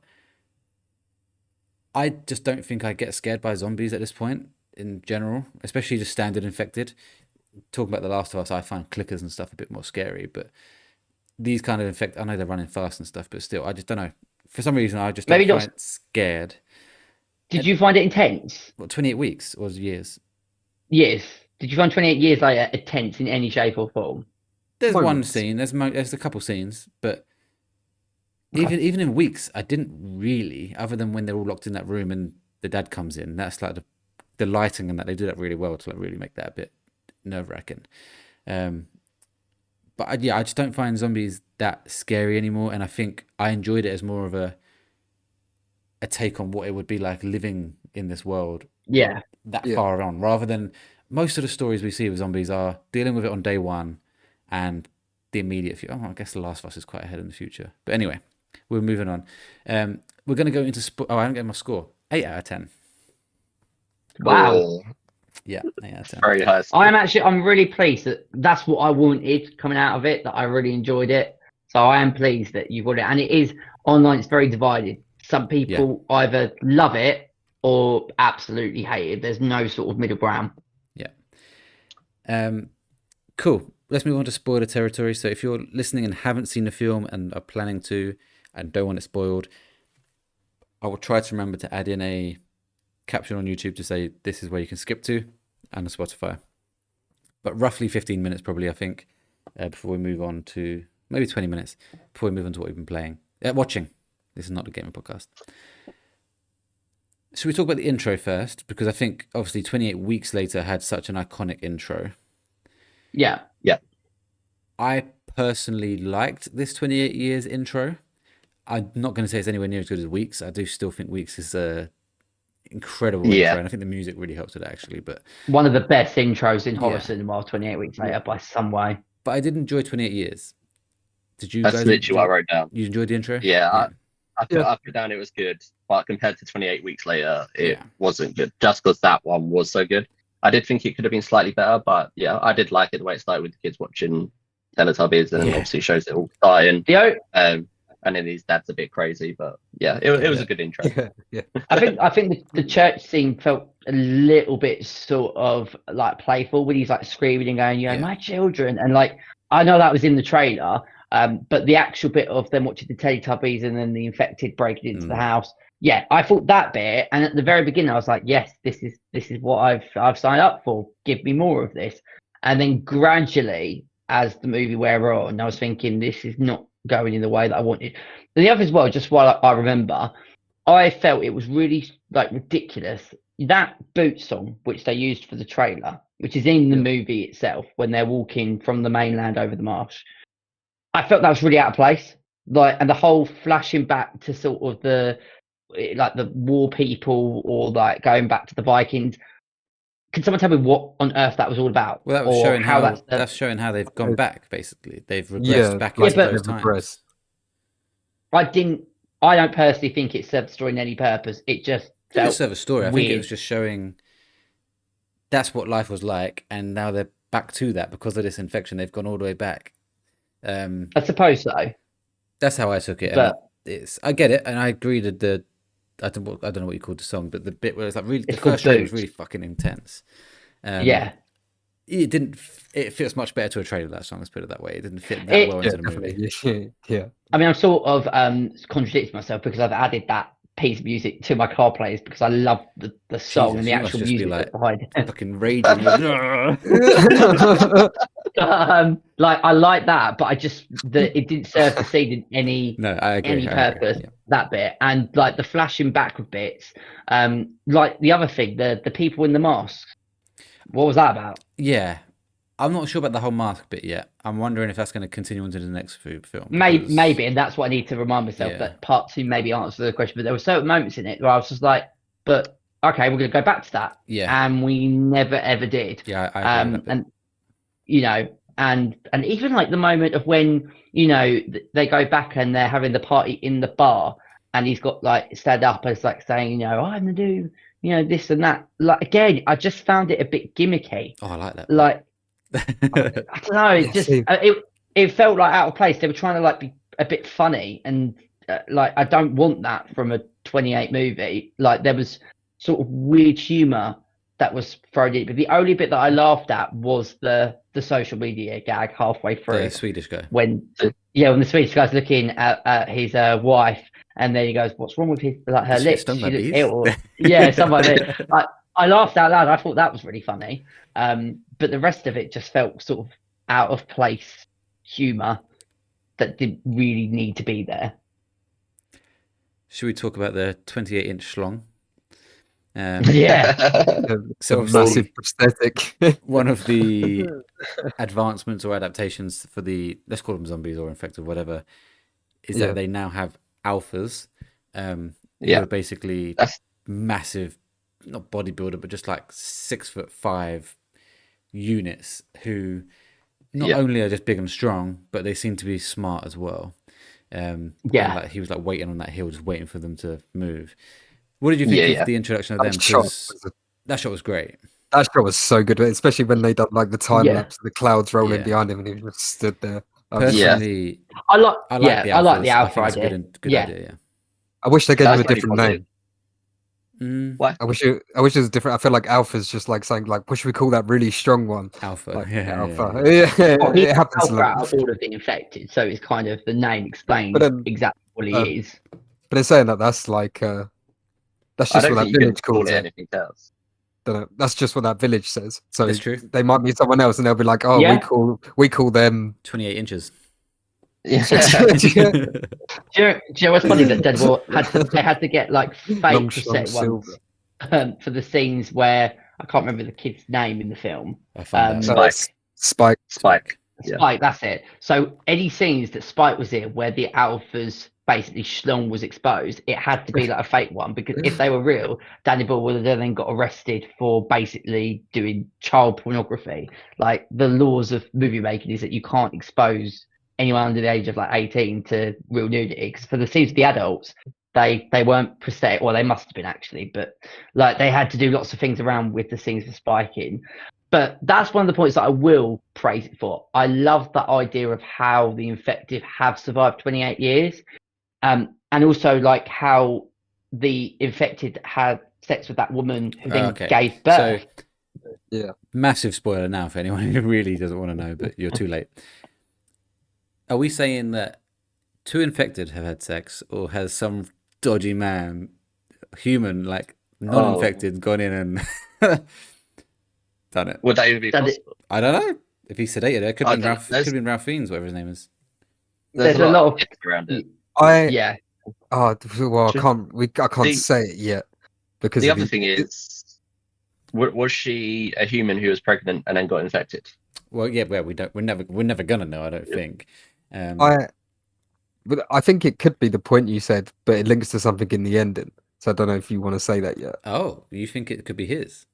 I just don't think I get scared by zombies at this point in general, especially just standard infected. Talking about The Last of Us, I find clickers and stuff a bit more scary, but these kind of infect, I know they're running fast and stuff, but still, I just don't know. For some reason, I just don't find scared. Did you find it intense? What, 28 weeks or years? Yes. Did you find 28 Years Later intense in any shape or form? There's one scene, there's a couple scenes, but even in weeks, I didn't really, other than when they're all locked in that room and the dad comes in. That's like the lighting and that, they do that really well to like really make that a bit nerve-wracking. But I just don't find zombies that scary anymore, and I think I enjoyed it as more of a take on what it would be like living in this world. Yeah. Far on, rather than most of the stories we see with zombies are dealing with it on day one and the immediate future. I guess The Last of Us is quite ahead in the future. But anyway, we're moving on. We're going to go into I haven't got my score. 8 out of 10. Wow. Yeah, 8 out of 10. Very high. I'm really pleased that that's what I wanted coming out of it, that I really enjoyed it. So I am pleased that you've got it. And it is online, it's very divided. Some people either love it or absolutely hate it. There's no sort of middle ground. Yeah. Cool. Let's move on to spoiler territory. So if you're listening and haven't seen the film and are planning to and don't want it spoiled, I will try to remember to add in a caption on YouTube to say this is where you can skip to, and on Spotify. But roughly 15 minutes probably, I think, before we move on to maybe 20 minutes before we move on to what we've been playing. Watching. This is not a gaming podcast. Should we talk about the intro first? Because I think obviously 28 Weeks Later had such an iconic intro. Yeah. I personally liked this 28 Years intro. I'm not going to say it's anywhere near as good as Weeks. I do still think Weeks is a incredible intro, and I think the music really helps with it actually. But one of the best intros in horror cinema, 28 Weeks Later, by some way. But I did enjoy 28 Years. Did you? That's literally what I wrote down. You enjoyed the intro? Yeah. I put down it was good, but compared to 28 Weeks Later, it wasn't good. Just because that one was so good. I did think it could have been slightly better, but yeah, I did like it the way it started with the kids watching Teletubbies, and obviously shows it all dying. And then his dad's a bit crazy, but yeah, it was a good intro. I think the church scene felt a little bit sort of like playful, when he's like screaming and going, my children, and like I know that was in the trailer, but the actual bit of them watching the Teletubbies and then the infected breaking into the house, I thought that bit, and at the very beginning I was like, yes, this is what I've signed up for. Give me more of this. And then gradually, as the movie wore on, I was thinking, this is not going in the way that I wanted. And the other as well, just while I remember, I felt it was really like ridiculous. That boot song, which they used for the trailer, which is in the movie itself, when they're walking from the mainland over the marsh, I felt that was really out of place. Like, and the whole flashing back to sort of the war people, or like going back to the Vikings. Can someone tell me what on earth that was all about? Well, that was showing that's showing how they've gone back. Basically, they've regressed back into those times. I don't personally think it served the story in any purpose. It just felt serve a story. Weird. I think it was just showing that's what life was like, and now they're back to that because of this infection. They've gone all the way back. I suppose so. That's how I took it. But I get it, and I agree that I don't know what you called the song, but the bit where it's like really, the first trailer was really fucking intense. It didn't. It fits much better to a trailer. That song, let's put it that way. It didn't fit that well into the movie. I mean, I'm sort of contradicting myself, because I've added that piece of music to my car players because I love the song and the you must actual just be music like behind it. fucking raging. Like I like that, but it didn't serve the scene in No, I agree. any purpose. Yeah. That bit and like the flashing backward bits, like the other thing, the people in the masks. What was that about? Yeah, I'm not sure about the whole mask bit yet. I'm wondering if that's going to continue into the next film. Maybe, and that's what I need to remind myself that part 2 maybe answers the question. But there were certain moments in it where I was just like, "But okay, we're going to go back to that," and we never ever did. Yeah, I agree with that bit. And and even like the moment of when they go back and they're having the party in the bar, and he's got like stand up as like saying, I'm gonna do this and that. Like again, I just found it a bit gimmicky. Oh, I like that. Like I don't know, it felt like out of place. They were trying to like be a bit funny, and like I don't want that from a 28 movie. Like there was sort of weird humor that was thrown in, but the only bit that I laughed at was the social media gag halfway through. The Swedish guy. When the Swedish guy's looking at his wife, and then he goes, "What's wrong with her lips? She looks ill." Yeah, something like that. I laughed out loud. I thought that was really funny. But the rest of it just felt sort of out of place humor that didn't really need to be there. Should we talk about the 28-inch schlong? So massive prosthetic. One of the advancements or adaptations for let's call them zombies or infected, whatever, is that they now have alphas. Who are basically massive, not bodybuilder, but just like 6'5" units who not only are just big and strong, but they seem to be smart as well. And like he was like waiting on that hill, just waiting for them to move. What did you think of the introduction of them? Because that shot was great. That shot was so good, especially when they done like the time lapse, the clouds rolling behind him, and he just stood there. Personally, I like the alpha idea. Good idea. Yeah. I wish they gave him a different name. What? I wish it was different. I feel like Alpha's just like saying like, what should we call that really strong one? Alpha. Like, Alpha. It happens a lot. Out of all of the infected, so it's kind of the name explains exactly what he is. But in saying that, that's like that's just what that village calls it. Anything else. That's just what that village says. So that's true. They might meet someone else, and they'll be like, "Oh, we call them 28 inches." Yeah. Do you know what's funny that Deadpool had to get like fake set ones for the scenes where I can't remember the kid's name in the film. I found Spike. Spike, that's it. So any scenes that Spike was in where the alphas basically schlong was exposed, it had to be like a fake one, because if they were real, Danny Boyle would have then got arrested for basically doing child pornography. Like the laws of movie making is that you can't expose anyone under the age of like 18 to real nudity, because for the scenes of the adults, they weren't prosthetic, or they must have been actually, but like they had to do lots of things around with the scenes of spiking. But that's one of the points that I will praise it for. I love that idea of how the infected have survived 28 years, and also like how the infected had sex with that woman who then gave birth. So, massive spoiler now for anyone who really doesn't want to know, but you're too late. Are we saying that 2 infected have had sex, or has some dodgy man, human, like non-infected, gone in and done it? Would that even be possible? I don't know. If he's sedated, it could have been Ralph Fiennes, whatever his name is. There's a lot of around it. I can't say it yet, because the other thing is, was she a human who was pregnant and then got infected? Well, we're never gonna know. I don't think. But I think it could be the point you said, but it links to something in the ending. So I don't know if you want to say that yet. Oh, you think it could be his?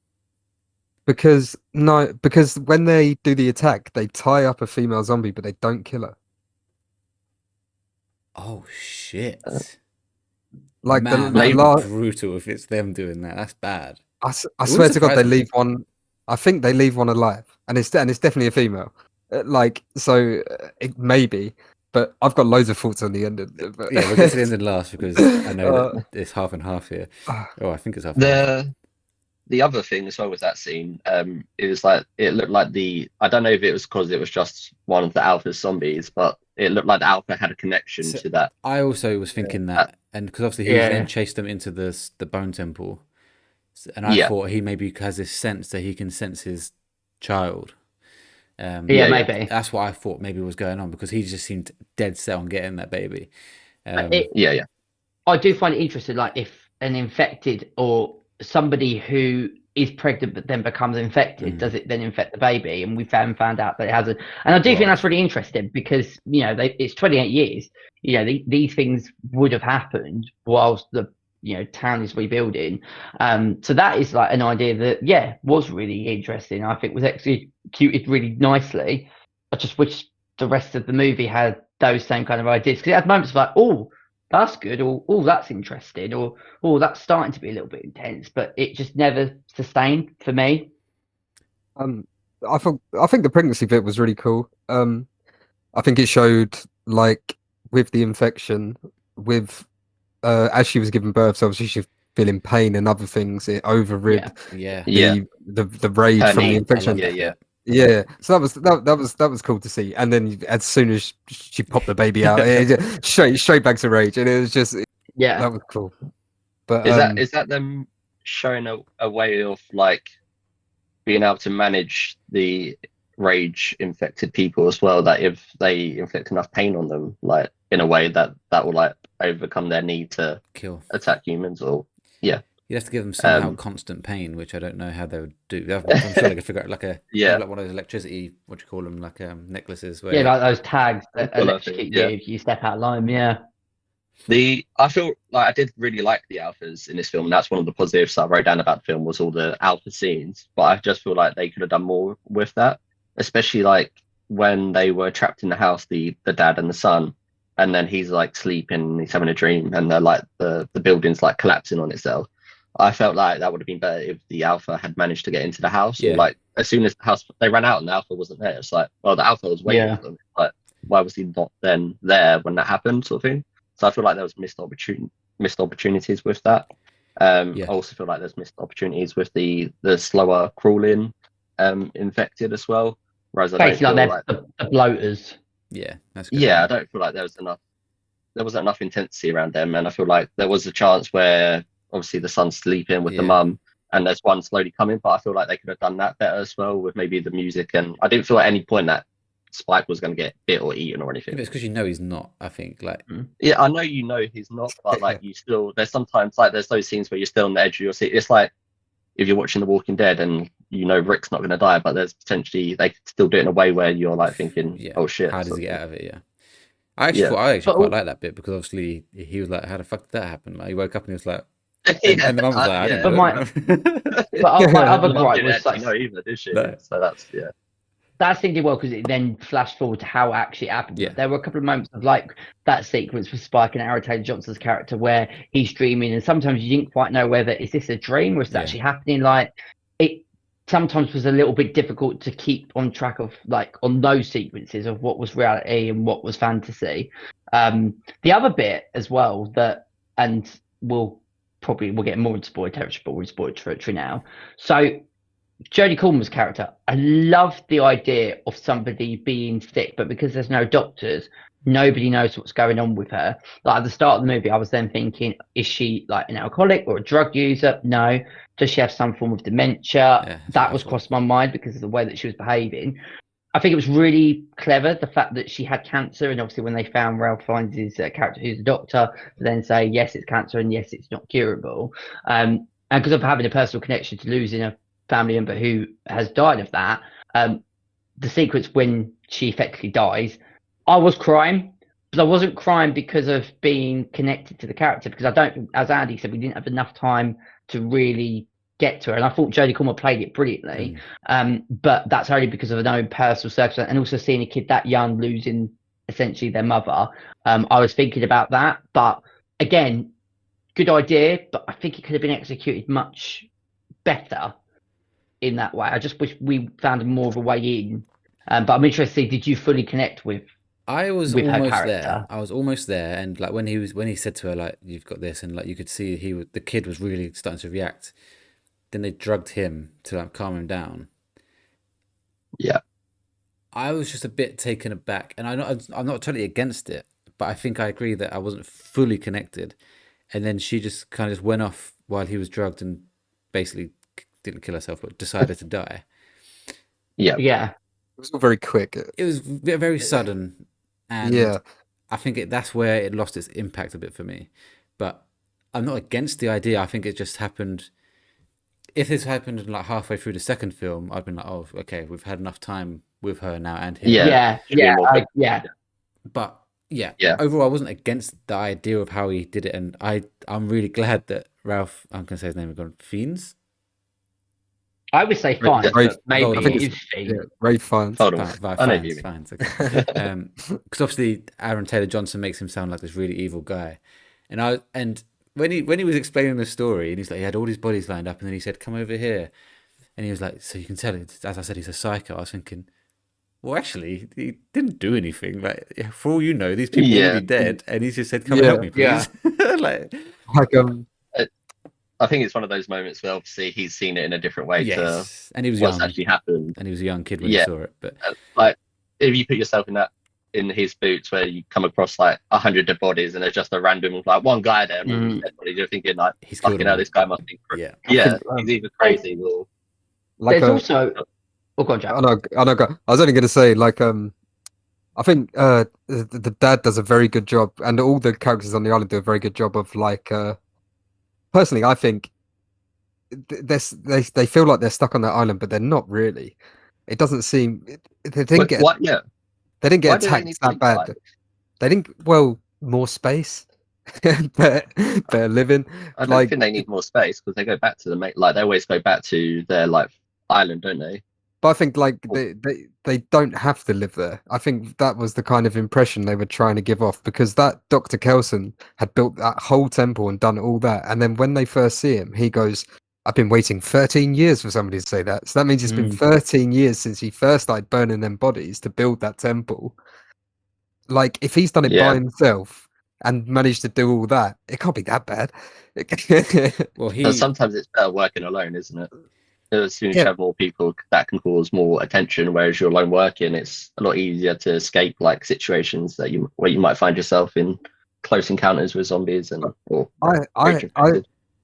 Because when they do the attack, they tie up a female zombie, but they don't kill her. Oh shit! Like man, that'd be brutal if it's them doing that. That's bad. I swear to God, they leave one. I think they leave one alive, and it's definitely a female. It may be, but I've got loads of thoughts on the ending. We'll get to the ending last, because I know that it's half and half here. Oh, I think it's half. The other thing as well with that scene, it was like, it looked like I don't know if it was because it was just one of the alpha zombies, but it looked like the alpha had a connection So to that. I also was thinking that, and because obviously he then chased them into the bone temple, and I thought he maybe has this sense that he can sense his child. Maybe. That's what I thought maybe was going on, because he just seemed dead set on getting that baby. I do find it interesting, like if an infected or somebody who is pregnant but then becomes infected, does it then infect the baby? And we found out that it hasn't. And I do think that's really interesting, because it's 28 years. These things would have happened whilst the town is rebuilding. So that is like an idea that was really interesting. I think was executed really nicely. I just wish the rest of the movie had those same kind of ideas, because at moments like, oh, that's good, or oh, that's interesting, or oh, that's starting to be a little bit intense, but it just never sustained for me. I think the pregnancy bit was really cool. I think it showed, like, with the infection, with as she was giving birth, so obviously she's feeling pain and other things. It overrid the rage from the infection. Yeah, so that was cool to see. And then as soon as she popped the baby out, straight back to rage, and it was just that was cool. But is that them showing a way of like being able to manage the rage infected people as well? That if they inflict enough pain on them, like in a way that will like overcome their need to attack humans, or you'd have to give them somehow constant pain, which I don't know how they would do. I'm sure they could figure out like like one of those electricity, what do you call them, like necklaces. Where, like those tags that electrocute you if you step out of line. I feel like I did really like the alphas in this film, and that's one of the positives I wrote down about the film, was all the alpha scenes. But I just feel like they could have done more with that, especially like when they were trapped in the house, the dad and the son, and then he's like sleeping and he's having a dream, and they're like the building's like collapsing on itself. I felt like that would have been better if the alpha had managed to get into the house. Or like as soon as the house they ran out and the alpha wasn't there, it's like, well, the alpha was waiting for them. Like, why was he not then there when that happened, sort of thing? So I feel like there was missed opportunities with that. I also feel like there's missed opportunities with the slower crawling infected as well. Whereas basically I don't feel like the bloaters. Yeah, that's good. I don't feel like there wasn't enough intensity around them, and I feel like there was a chance where obviously the son's sleeping with the mum, and there's one slowly coming, but I feel like they could have done that better as well with maybe the music. And I didn't feel at any point that Spike was going to get bit or eaten or anything. It's because he's not, I think. Like, I know he's not, but like you still, there's sometimes like there's those scenes where you're still on the edge of your seat. It's like if you're watching The Walking Dead and Rick's not going to die, but there's potentially they could still do it in a way where you're like thinking, oh shit, how does he get out of it? I actually quite like that bit, because obviously he was like, how the fuck did that happen? Like, he woke up and he was like, and the mum was like, I didn't but my other gripe was like, no, either, did she? No. So that's thinking well, because it then flashed forward to how it actually happened. There were a couple of moments of like that sequence with Spike and Aaron Taylor Johnson's character where he's dreaming, and sometimes you didn't quite know whether is this a dream or is it actually happening. Like, it sometimes was a little bit difficult to keep on track of like on those sequences of what was reality and what was fantasy. The other bit as well that, and we'll get more into spoiler territory, but we're in spoiler territory now. So Jodie Coleman's character, I love the idea of somebody being sick, but because there's no doctors, nobody knows what's going on with her. Like at the start of the movie, I was then thinking, is she like an alcoholic or a drug user? No. Does she have some form of dementia? That was crossed my mind because of the way that she was behaving. I think it was really clever, the fact that she had cancer, and obviously when they found Ralph Fiennes' character, who's a doctor, to then say, yes, it's cancer, and yes, it's not curable. And because of having a personal connection to losing a family member who has died of that, the sequence when she effectively dies, I was crying, but I wasn't crying because of being connected to the character, because I don't, as Andy said, we didn't have enough time to really get to her, and I thought Jodie Coleman played it brilliantly. But that's only because of an own personal circumstance, and also seeing a kid that young losing essentially their mother. I was thinking about that, but again, good idea, but I think it could have been executed much better in that way. I just wish we found more of a way in. But I'm interested, did you fully connect with? I was almost there. I was almost there, and like when he said to her like, "You've got this," and like you could see the kid was really starting to react. Then they drugged him to like calm him down. Yeah. I was just a bit taken aback, and I'm not totally against it, but I think I agree that I wasn't fully connected. And then she just kind of just went off while he was drugged and basically didn't kill herself, but decided to die. Yeah. Yeah. It was all very quick. It was very sudden, and Yeah. I think that's where it lost its impact a bit for me. But I'm not against the idea. I think it just happened. If this happened like halfway through the second film, I'd been like, oh, okay, we've had enough time with her now and him. Yeah. Yeah. But yeah, Yeah. overall, I wasn't against the idea of how he did it, and I'm really glad that Ralph, I'm gonna say his name again, Fiennes. I would say fine, Ray- but maybe I think it it's- is Fiend. Yeah, Ray Fiennes. Hold on. I know who you mean. Fines. Okay. Because obviously Aaron Taylor Johnson makes him sound like this really evil guy, and when he was explaining the story, and he's like, he had all these bodies lined up, and then he said, "Come over here," and he was like, "So you can tell it." As I said, he's a psycho. I was thinking, well, actually, he didn't do anything. Like, for all you know, these people are already dead, and he's just said, "Come and help me, please." Like, I think it's one of those moments where obviously he's seen it in a different way to and he was what's young, actually happened. and he was a young kid when he saw it. But Like, if you put yourself in his boots, where you come across like 100 dead bodies, and there's just a random like one guy there, and all these dead bodies, you're thinking like, he's killed fucking him. hell, this guy must be Yeah. he's either crazy or Like There's also. Oh, go on, Jack. I know. I was only going to say, like, I think the dad does a very good job, and all the characters on the island do a very good job of, like, personally, I think they feel like they're stuck on that island, but they're not really. It doesn't seem they didn't get what? Yeah, they didn't Why get do they need attacked to that leave bad. the island? They didn't. Well, more space, better living. I don't Like, think they need more space because they go back to like they always go back to their like island, don't they? but I think like they don't have to live there. I think that was the kind of impression they were trying to give off, because that Dr. Kelson had built that whole temple and done all that. And then when they first see him, he goes, I've been waiting 13 years for somebody to say that. So that means it's been 13 years since he first started burning them bodies to build that temple. Like, if he's done it by himself and managed to do all that, it can't be that bad. Well, But sometimes it's better working alone, isn't it? As soon as you have more people, that can cause more attention. Whereas you're alone working, it's a lot easier to escape like situations that where you might find yourself in close encounters with zombies and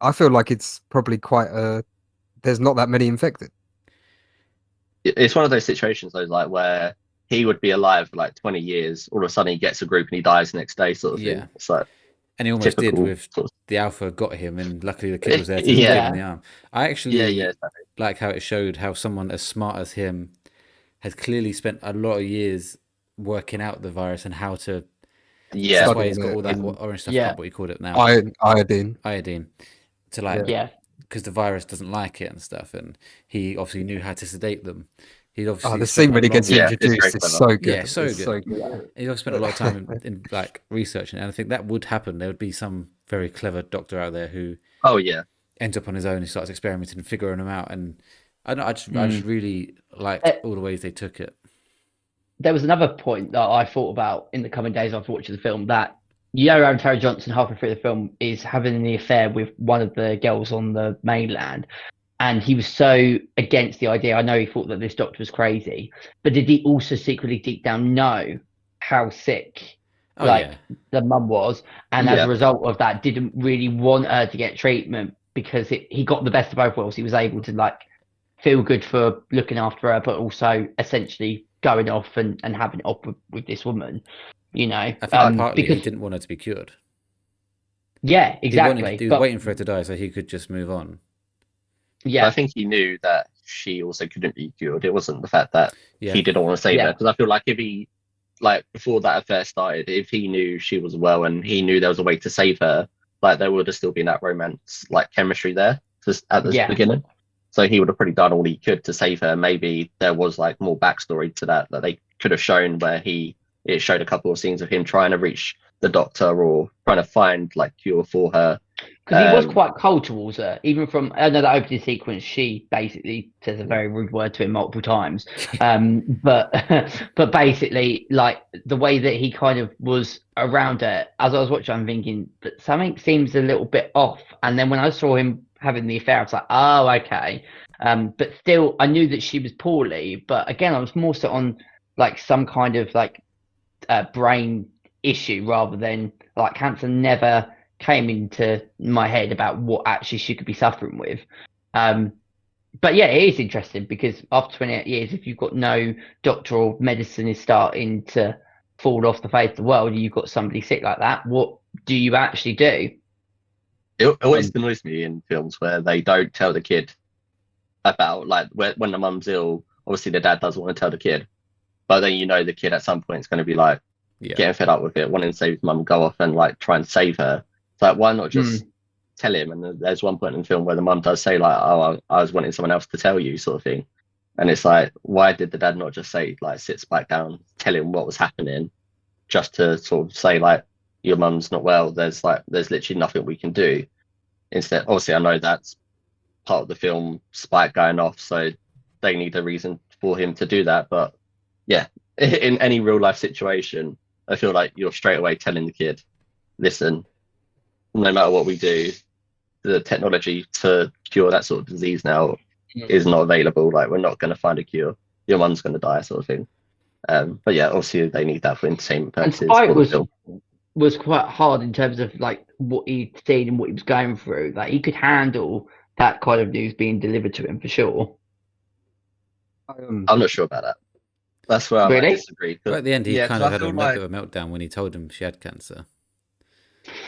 I feel like it's probably quite there's not that many infected. It's one of those situations though, like where he would be alive for like 20 years, all of a sudden he gets a group and he dies the next day, sort of thing. It's like, and he almost did with the Alpha got him, and luckily the kid was there to give him the arm. I actually like how it showed how someone as smart as him has clearly spent a lot of years working out the virus and how to. That's why he's got all that orange stuff. What you called it now? Iodine. To like, because the virus doesn't like it and stuff, and he obviously knew how to sedate them. He obviously the scene when he gets introduced is so good. Yeah, so good. He obviously spent a lot of time in like researching, and I think that would happen. There would be some very clever doctor out there who ends up on his own and starts experimenting and figuring them out. And I just really liked all the ways they took it. There was another point that I thought about in the coming days after watching the film, that Aaron Taylor Johnson halfway through the film is having the affair with one of the girls on the mainland. And he was so against the idea. I know he thought that this doctor was crazy, but did he also secretly deep down know how sick the mum was? And as a result of that, didn't really want her to get treatment, because he got the best of both worlds. He was able to like feel good for looking after her, but also essentially going off and having it off with this woman, you know. I think partly because he didn't want her to be cured. Yeah, exactly. He was waiting for her to die so he could just move on. Yeah, I think he knew that she also couldn't be cured. It wasn't the fact that he didn't want to save her. Because I feel like if he, like before that affair started, if he knew she was well and he knew there was a way to save her, like there would have still been that romance, like chemistry there just at the beginning. So he would have probably done all he could to save her. Maybe there was like more backstory to that they could have shown, where it showed a couple of scenes of him trying to reach the doctor or trying to find like cure for her. Because he was quite cold towards her, even from another opening sequence. She basically says a very rude word to him multiple times. But basically, like the way that he kind of was around her, as I was watching, I'm thinking that something seems a little bit off. And then when I saw him having the affair, I was like, oh, okay. But still, I knew that she was poorly. But again, I was more so on like some kind of like brain issue rather than like cancer never came into my head about what actually she could be suffering with. But yeah, it is interesting because after 28 years, if you've got no doctor or medicine is starting to fall off the face of the world, and you've got somebody sick like that, what do you actually do? It always annoys me in films where they don't tell the kid about, like, when the mum's ill, obviously the dad doesn't want to tell the kid, but then the kid at some point is going to be like getting fed up with it, wanting to save his mum, go off and like try and save her. It's like, why not just tell him? And there's one point in the film where the mum does say like, oh, I was wanting someone else to tell you, sort of thing. And it's like, why did the dad not just say, like, sit back down, tell him what was happening, just to sort of say like, your mum's not well, there's literally nothing we can do. Instead, obviously I know that's part of the film, Spike going off, so they need a reason for him to do that. But yeah, in any real life situation, I feel like you're straight away telling the kid, listen, no matter what we do, the technology to cure that sort of disease now is not available. Like, we're not going to find a cure. Your mum's going to die, sort of thing. But yeah, obviously they need that for entertainment purposes. And Spike was quite hard in terms of like what he'd seen and what he was going through. Like, he could handle that kind of news being delivered to him for sure. I'm not sure about that. That's where I disagree. But at the end, he kind of had a bit of a meltdown when he told him she had cancer.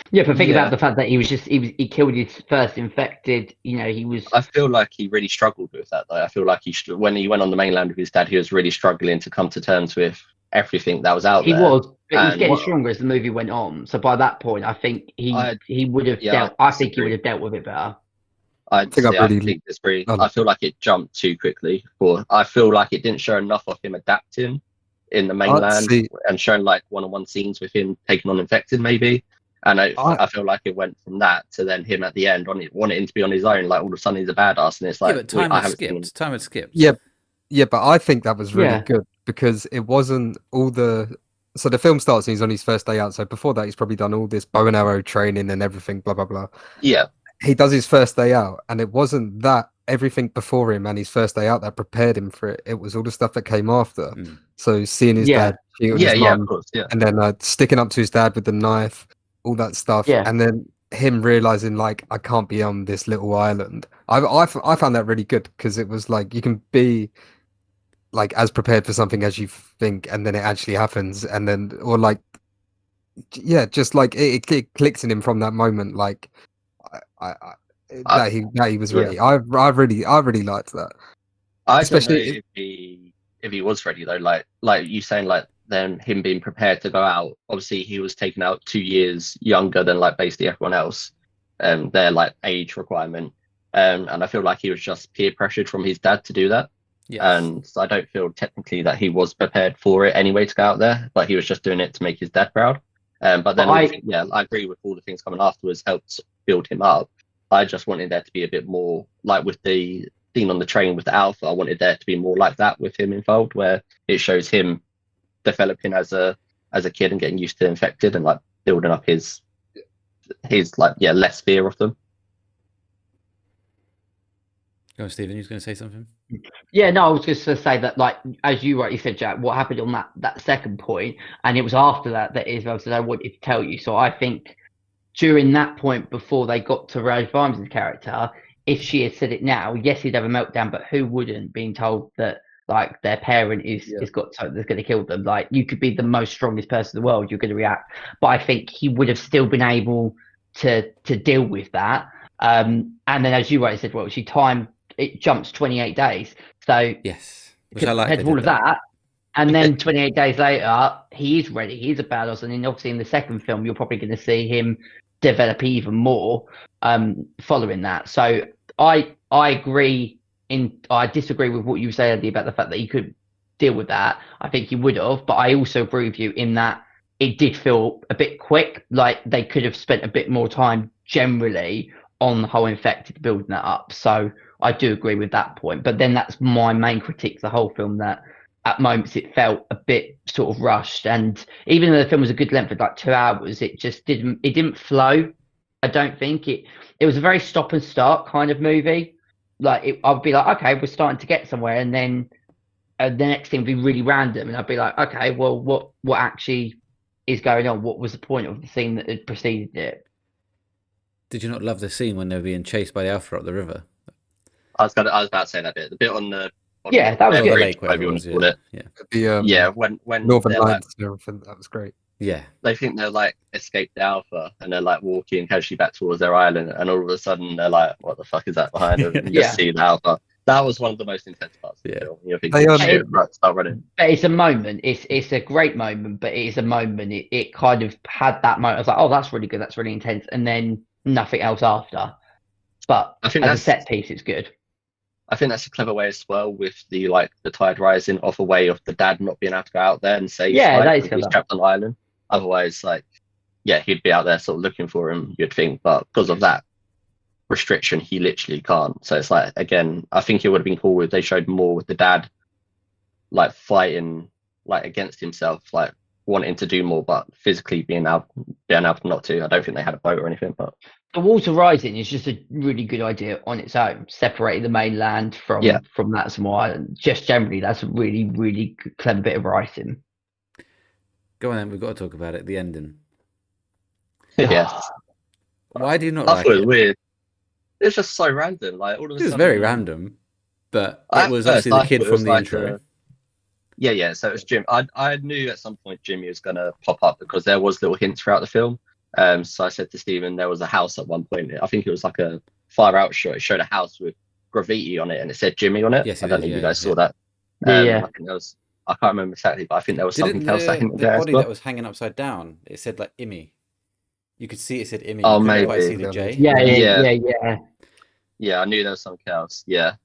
Yeah, but think about the fact that he killed his first infected. I feel like he really struggled with that, though. I feel like when he went on the mainland with his dad, he was really struggling to come to terms with everything that was out there. He was, but he was getting stronger as the movie went on. So by that point, I think he would have dealt. I think he would have dealt with it better. I completely disagree. I feel like it jumped too quickly. I feel like it didn't show enough of him adapting in the mainland and showing like one-on-one scenes with him taking on infected, maybe. And I feel like it went from that to then him at the end wanting to be on his own. Like, all of a sudden he's a badass, and it's like, but time had skipped. Yeah, but I think that was really good because it wasn't all the. So the film starts and he's on his first day out. So before that, he's probably done all this bow and arrow training and everything, blah blah blah. Yeah. He does his first day out, and it wasn't that everything before him and his first day out that prepared him for it. It was all the stuff that came after. So seeing his dad, his mum, of course, and then sticking up to his dad with the knife, all that stuff, and then him realizing like, I can't be on this little island. I found that really good because it was like, you can be like as prepared for something as you think, and then it actually happens, and then just like it clicks in him from that moment, like. That he was ready. I really liked that. Especially if he was ready though, like you saying, like then him being prepared to go out. Obviously, he was taken out 2 years younger than like basically everyone else, their like age requirement. And I feel like he was just peer pressured from his dad to do that. Yes. And so I don't feel technically that he was prepared for it anyway to go out there, but he was just doing it to make his dad proud. But then I agree with all the things coming afterwards helped build him up. I just wanted there to be a bit more, like with the scene on the train with the Alpha, I wanted there to be more like that with him involved, where it shows him developing as a kid and getting used to infected and like building up his like less fear of them. Go on, Stephen, you was going to say something? Yeah, no, I was just going to say that, like, as you rightly said, Jack, what happened on that second point, and it was after that Isabel said, I wanted to tell you. So I think during that point, before they got to Rose Vimes' character, if she had said it now, yes, he'd have a meltdown, but who wouldn't, being told that, like, their parent is got something that's going to kill them? Like, you could be the most strongest person in the world, you're going to react. But I think he would have still been able to deal with that. And then, as you rightly said, well, it jumps 28 days. So yes, which I like. All of that. And then 28 days later, he is ready. He's a badass. And then obviously in the second film, you're probably going to see him develop even more following that. So I agree. I disagree with what you said, Andy, about the fact that he could deal with that. I think he would have. But I also agree with you in that it did feel a bit quick. Like they could have spent a bit more time generally on the whole infected, building that up. So I do agree with that point. But then that's my main critique of the whole film, that at moments it felt a bit sort of rushed. And even though the film was a good length of like 2 hours, it just didn't flow. I don't think it was a very stop and start kind of movie. Like I would be like, okay, we're starting to get somewhere. And then the next thing would be really random, and I'd be like, okay, well, what actually is going on? What was the point of the scene that had preceded it? Did you not love the scene when they were being chased by the Alpha up the river? I was about to say that bit. The bit on the that was the good. lake, whatever you want to call it. The When Northern they're like, Lights and everything, that was great. Yeah. they think they're like escaped the Alpha, and they're like walking casually back towards their island, and all of a sudden they're like, "What the fuck is that behind them?" And you just see the Alpha. That was one of the most intense parts of the film. You're thinking, shit, right, start running. But it's a moment. It's a great moment, but it is a moment. It kind of had that moment. I was like, oh, that's really good. That's really intense. And then nothing else after. But I think as that's a set piece, it's good. I think that's a clever way as well, with the tide rising off a way of the dad not being able to go out there and save that is he's trapped on the island. Otherwise, he'd be out there sort of looking for him, you'd think, but because of that restriction, he literally can't. So it's like, again, I think it would have been cool if they showed more with the dad fighting against himself, wanting to do more, but physically being able not to. I don't think they had a boat or anything, but the water rising is just a really good idea on its own, separating the mainland from that small island. Just generally, that's a really, really clever bit of writing. Go on then, we've got to talk about it, the ending. Yeah. Why do you not I like thought it? It was weird. It's just so random. All of a sudden, It was very random, but it was obviously the kid from the intro. Yeah. So it was Jim. I knew at some point Jimmy was gonna pop up because there was little hints throughout the film. So I said to Stephen, there was a house at one point. I think it was like a far out shot. It showed a house with graffiti on it, and it said Jimmy on it. Yes, I don't know if you guys saw that. Yeah. I think there was. I can't remember exactly, but I think there was something else that hinted the there body as well. that was hanging upside down, it said Immy. You could see it said Immy. Oh, you couldn't maybe. quite see the J. Yeah. Yeah, I knew there was something else. Yeah.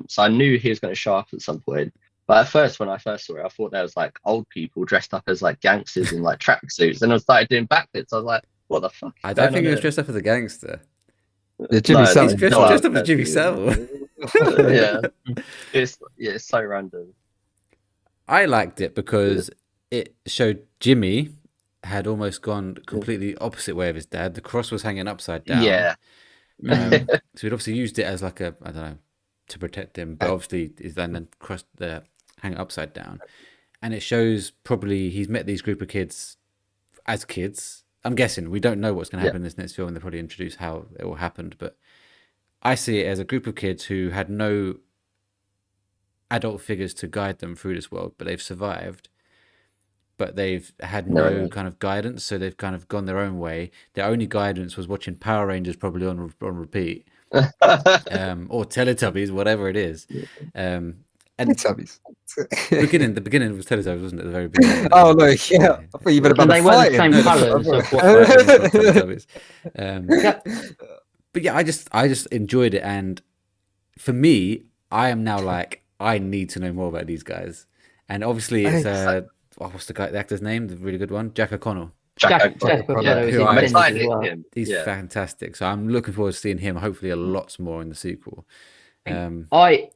So I knew he was going to show up at some point. But at first, when I first saw it, I thought there was old people dressed up as gangsters in tracksuits, and I started doing backflips. I was like, "What the fuck?" I don't think he was dressed up as a gangster. Jimmy Savile. He's dressed up as Jimmy Savile. Yeah, it's so random. I liked it because it showed Jimmy had almost gone completely opposite way of his dad. The cross was hanging upside down. Yeah. So he'd obviously used it as I don't know, to protect him, but obviously is then crossed the hang upside down. And it shows probably he's met these group of kids as kids. I'm guessing, we don't know what's going to happen in this next film. They'll probably introduce how it all happened, but I see it as a group of kids who had no adult figures to guide them through this world, but they've survived. But they've had no kind of guidance, so they've kind of gone their own way. Their only guidance was watching Power Rangers, probably on repeat, or Teletubbies, whatever it is. And Teletubbies. the beginning was Teletubbies, wasn't it? The very beginning. Oh no, yeah. I thought you meant about they were the same colours. But yeah, I just enjoyed it, and for me, I am now I need to know more about these guys, and obviously it's what's the actor's name? The really good one, Jack O'Connell. Jack O'Connell. He's fantastic. So I'm looking forward to seeing him. Hopefully, a lot more in the sequel. I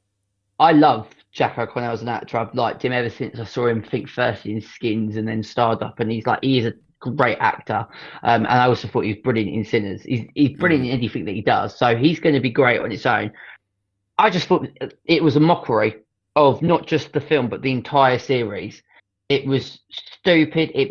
love Jack O'Connell as an actor. I've liked him ever since I saw him. Think first in Skins and then Starred Up, and he is a great actor. And I also thought he was brilliant in Sinners. He's brilliant in anything that he does. So he's going to be great on its own. I just thought it was a mockery of not just the film but the entire series. It was stupid. I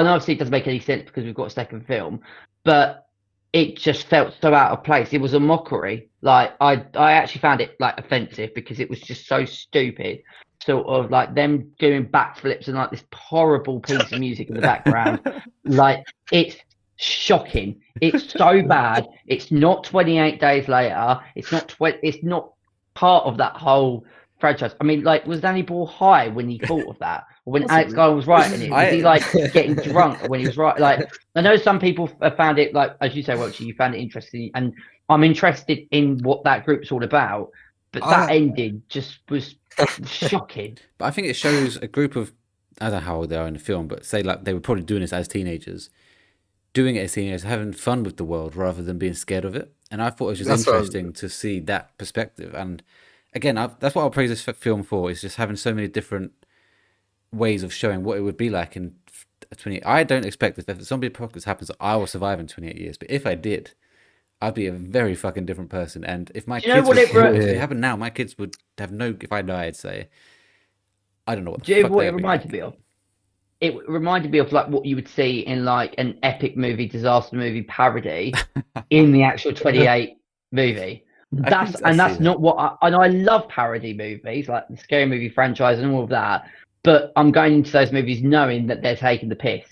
know obviously it doesn't make any sense because we've got a second film, but it just felt so out of place. It was a mockery. I actually found it offensive because it was just so stupid. Sort of them doing backflips and this horrible piece of music in the background. It's shocking. It's so bad. It's not 28 Days Later. It's not part of that whole franchise. I mean, was Danny Ball high when he thought of that? Or when Alex Garland was writing it? Was he getting drunk when he was writing? I know some people have found it, as you say, Welchy, you found it interesting, and I'm interested in what that group's all about. But that ending just was shocking. But I think it shows a group of, I don't know how old they are in the film, but say they were probably doing this as teenagers, doing it as teenagers, having fun with the world rather than being scared of it. And I thought it was just interesting to see that perspective. And again, that's what I'll praise this film for, is just having so many different ways of showing what it would be like in 28. I don't expect if the zombie apocalypse happens, I will survive in 28 years. But if I did, I'd be a very fucking different person. And if my kids, if it happened now, my kids would have if I died, say, I don't know what Do the you fuck know what that it would be reminded like. me of? It reminded me of like what you would see in like an epic movie, disaster movie parody in the actual 28 movie. I see That's that. not what and I love parody movies like the Scary Movie franchise and all of that. But I'm going into those movies knowing that they're taking the piss.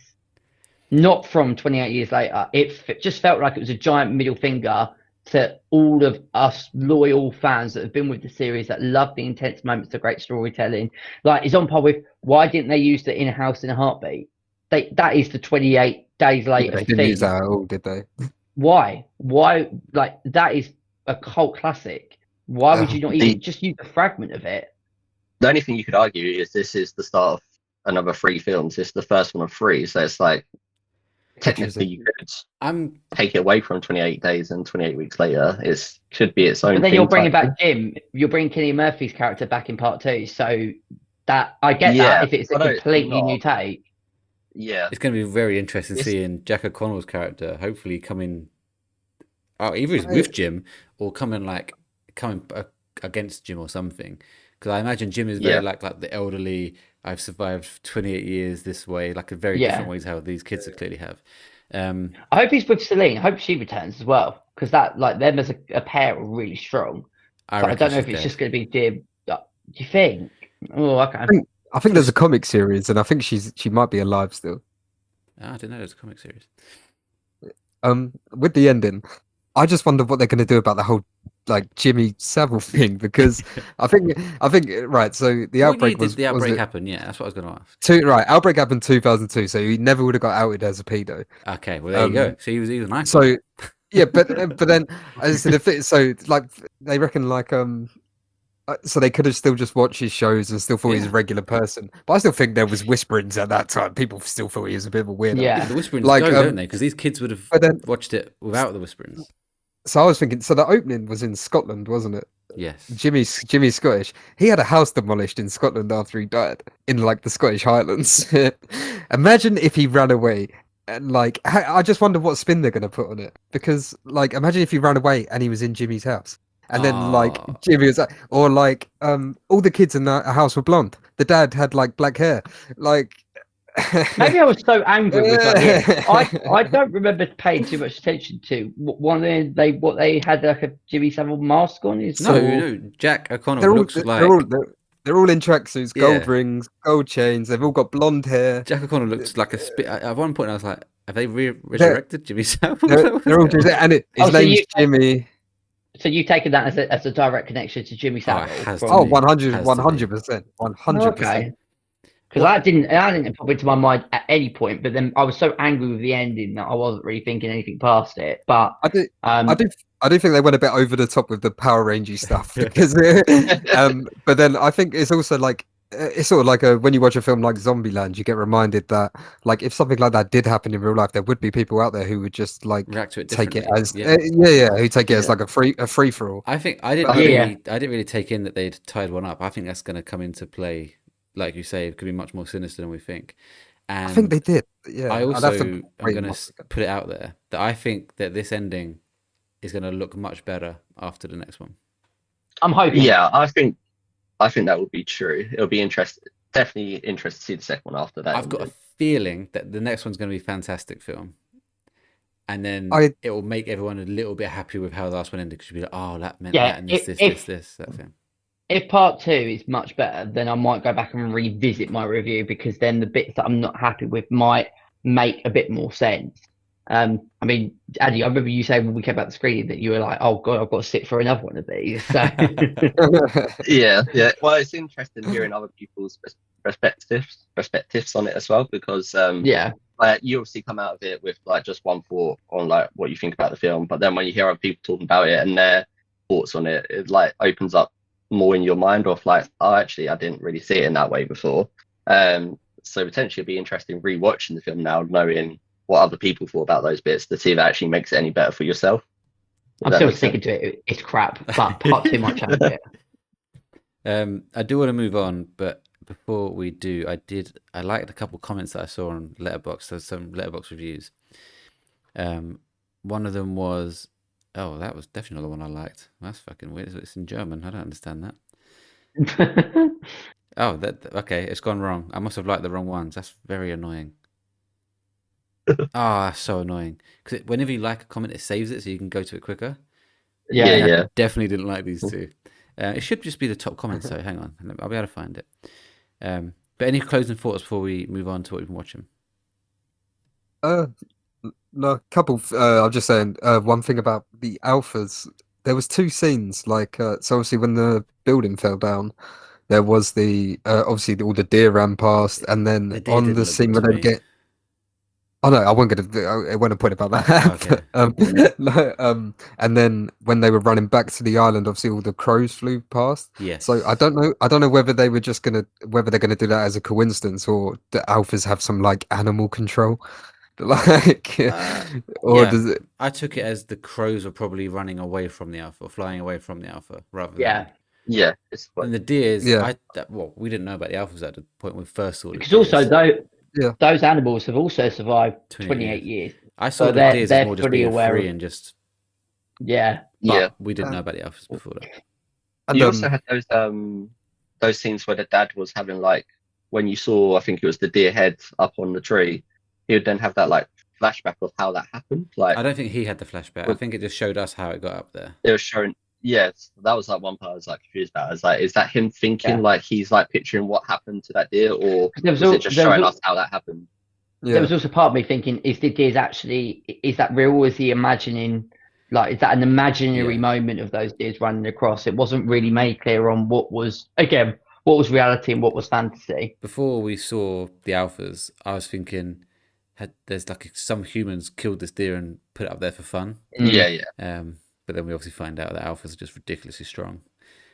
Not from 28 years later. It just felt like it was a giant middle finger to all of us loyal fans that have been with the series that love the intense moments of great storytelling. Like, it's on par with why didn't they use the In a House in a Heartbeat? That is the 28 days Yeah, later they didn't use theme. that at all, did they? Why? Why? Like, that is a cult classic. Why would you not even just use a fragment of it? The only thing you could argue is this is the start of another 3 films. This is the first one of 3, so it's like technically you could take it away from 28 days and 28 weeks later. It should be its own. But then you're bringing back Jim. You're bringing Cillian Murphy's character back in part 2. So that I get that if it's a completely new take. Yeah, it's going to be very interesting seeing Jack O'Connell's character hopefully coming. Oh, either he's with Jim or coming against Jim or something. Because I imagine Jim is very like the elderly. I've survived 28 years this way, like a very different way to how these kids clearly have. I hope he's with Celine. I hope she returns as well, because that like them as a pair are really strong. I don't know if it's just going to be Jim. Do you think? Oh, okay. I think there's a comic series, and I think she might be alive still. I didn't know there's a comic series. With the ending, I just wonder what they're going to do about the whole like Jimmy Savile thing, because I think right. So the outbreak did the outbreak happen? Yeah, that's what I was going to ask. Outbreak happened 2002, so he never would have got outed as a pedo. Okay, well there you go. So he was nice. So yeah, but then as I said, so like they reckon like so they could have still just watched his shows and still thought he was a regular person. But I still think there was whisperings at that time. People still thought he was a bit of a weirdo. Yeah, the whisperings go, don't they? Because these kids would have watched it without the whisperings. So I was thinking, so the opening was in Scotland, wasn't it? Yes. Jimmy's Scottish. He had a house demolished in Scotland after he died in like the Scottish Highlands. Imagine if he ran away. And like, I just wonder what spin they're going to put on it, because like, imagine if he ran away and he was in Jimmy's house. And then like Jimmy was like, or like all the kids in the house were blonde. The dad had like black hair. Like maybe I was so angry with like, I don't remember paying too much attention to one of what they had like a Jimmy Savile mask on. No, Jack O'Connell looks like they're all in tracksuits, gold rings, gold chains. They've all got blonde hair. Jack O'Connell looks like a spit. At one point, I was like, have they resurrected Jimmy Savile? They're all just, and his name's Jimmy. So you've taken that as a direct connection to Jimmy Savile? 100%, 100%. Okay. Because I didn't pop into my mind at any point, but then I was so angry with the ending that I wasn't really thinking anything past it. But I do think they went a bit over the top with the Power Ranger stuff, because but then I think it's also like it's sort of like when you watch a film like Zombieland, you get reminded that like if something like that did happen in real life, there would be people out there who would just like react to it take it as who take it as like a free for all. I think I didn't really take in that they'd tied one up. I think that's going to come into play, like you say. It could be much more sinister than we think. And I think they did. Yeah, I also am going to put it out there that I think that this ending is going to look much better after the next one. I'm hoping. Yeah, I think that would be true. It'll be definitely interesting to see the second one after that. I've got a feeling that the next one's going to be a fantastic film, and then it will make everyone a little bit happy with how the last one ended, because you'll be like, oh, that meant that, and this, that thing. If part 2 is much better, then I might go back and revisit my review, because then the bits that I'm not happy with might make a bit more sense. I mean, Andy, I remember you saying when we came back to the screening that you were like, "Oh God, I've got to sit for another one of these." So yeah. Well, it's interesting hearing other people's perspectives on it as well, because like you obviously come out of it with like just one thought on like what you think about the film, but then when you hear other people talking about it and their thoughts on it, it like opens up more in your mind of like, oh, actually, I didn't really see it in that way before. So potentially it'd be interesting rewatching the film now, knowing what other people thought about those bits, to see if it actually makes it any better for yourself. I'm still sticking to it. It's crap, but part 2 might change it. I do want to move on, but before we do, I liked a couple of comments that I saw on Letterboxd. There's some Letterboxd reviews. One of them was, oh, that was definitely the one I liked. That's fucking weird. It's in German. I don't understand that. Oh, okay. It's gone wrong. I must have liked the wrong ones. That's very annoying. That's so annoying. Because whenever you like a comment, it saves it so you can go to it quicker. Yeah, And I yeah. definitely didn't like these two. It should just be the top comments, so hang on. I'll be able to find it. But any closing thoughts before we move on to what we've been watching? No, couple. I'm just saying. One thing about the alphas, there was two scenes. Like, so obviously when the building fell down, there was the obviously all the deer ran past, and then The deer on didn't the look scene good where to they me. get. Oh no, I wasn't gonna. I wasn't point about that. Okay. No, and then when they were running back to the island, obviously all the crows flew past. Yes. So I don't know. I don't know whether they were just whether they're gonna do that as a coincidence, or the alphas have some like animal control, like, or Yeah, does it? I took it as the crows were probably running away from the alpha, or flying away from the alpha, rather Yeah, than. Yeah, it's And like the deers, Yeah, well, we didn't know about the alphas at the point we first saw the because also deers. yeah. those animals have also survived 28 28 years. years, I saw so the deers as they're more just fully being aware free of. and just. Yeah, yeah. But we didn't know about the alphas before that. And You also had those scenes where the dad was having like when you saw, I think it was the deer head up on the tree, he would then have that like flashback of how that happened. Like I don't think he had the flashback. I when think it just showed us how it got up there. it was showing, yes, that was like one part I was like confused about. I was like, is that him thinking yeah. like he's like picturing what happened to that deer, or 'Cause was it just showing us how that happened? there yeah, was also part of me thinking, is the deers actually, is that real, or is he imagining, like, is that an imaginary Yeah. moment of those deers running across? It wasn't really made clear on what was reality and what was fantasy. Before we saw the alphas, I was thinking, there's like some humans killed this deer and put it up there for fun. Yeah, yeah. But then we obviously find out that alphas are just ridiculously strong.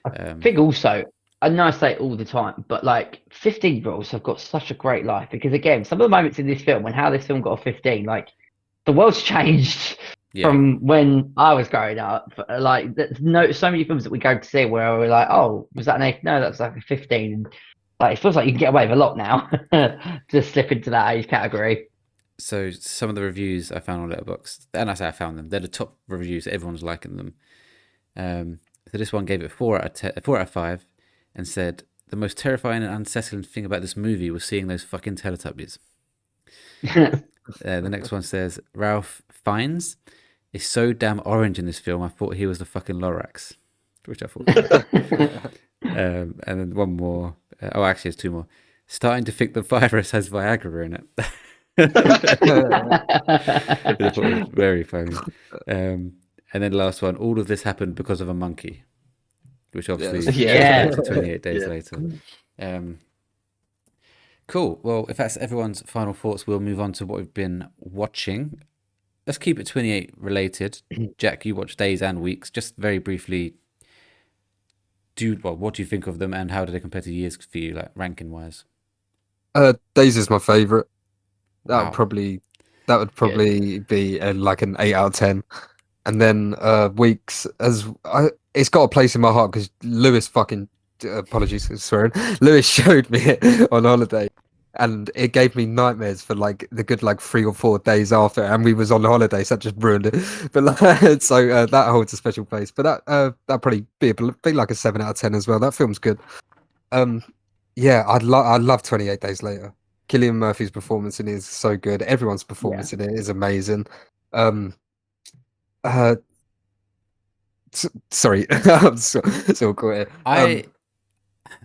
I think also, I know I say it all the time, but like 15-year-olds have got such a great life, because again, some of the moments in this film and how this film got a 15, like the world's changed Yeah. from when I was growing up. Like there's so many films that we go to see where we're like, oh, was that an 8? No, that's like a 15. And like it feels like you can get away with a lot now to slip into that age category. So some of the reviews I found on Letterboxd, and I say I found them, they're the top reviews. Everyone's liking them. So this one gave it 4 out of 5, and said the most terrifying and unsettling thing about this movie was seeing those fucking Teletubbies. The next one says Ralph Fiennes is so damn orange in this film. I thought he was the fucking Lorax, which I thought. And then one more. Actually, it's 2 more. Starting to think the virus has Viagra in it. I thought it was very funny. And then the last one, all of this happened because of a monkey, which obviously Yeah. to 28 days Yeah. later. Cool. Well, if that's everyone's final thoughts, we'll move on to what we've been watching. Let's keep it 28 related. Jack, you watch Days and Weeks. Just very briefly, what do you think of them, and how do they compare to years for you, like ranking wise? Days is my favorite. That Wow. would probably be like an 8 out of 10. And then Weeks, it's got a place in my heart because Lewis fucking apologies for swearing. Lewis showed me it on holiday, and it gave me nightmares for like the good like 3 or 4 days after. And we was on holiday, so that just ruined it. But like, so that holds a special place. But that probably be like a 7 out of 10 as well. That film's good. Yeah, I love 28 Days Later. Cillian Murphy's performance in it is so good. Everyone's performance in it is amazing. Sorry, I'm so caught here.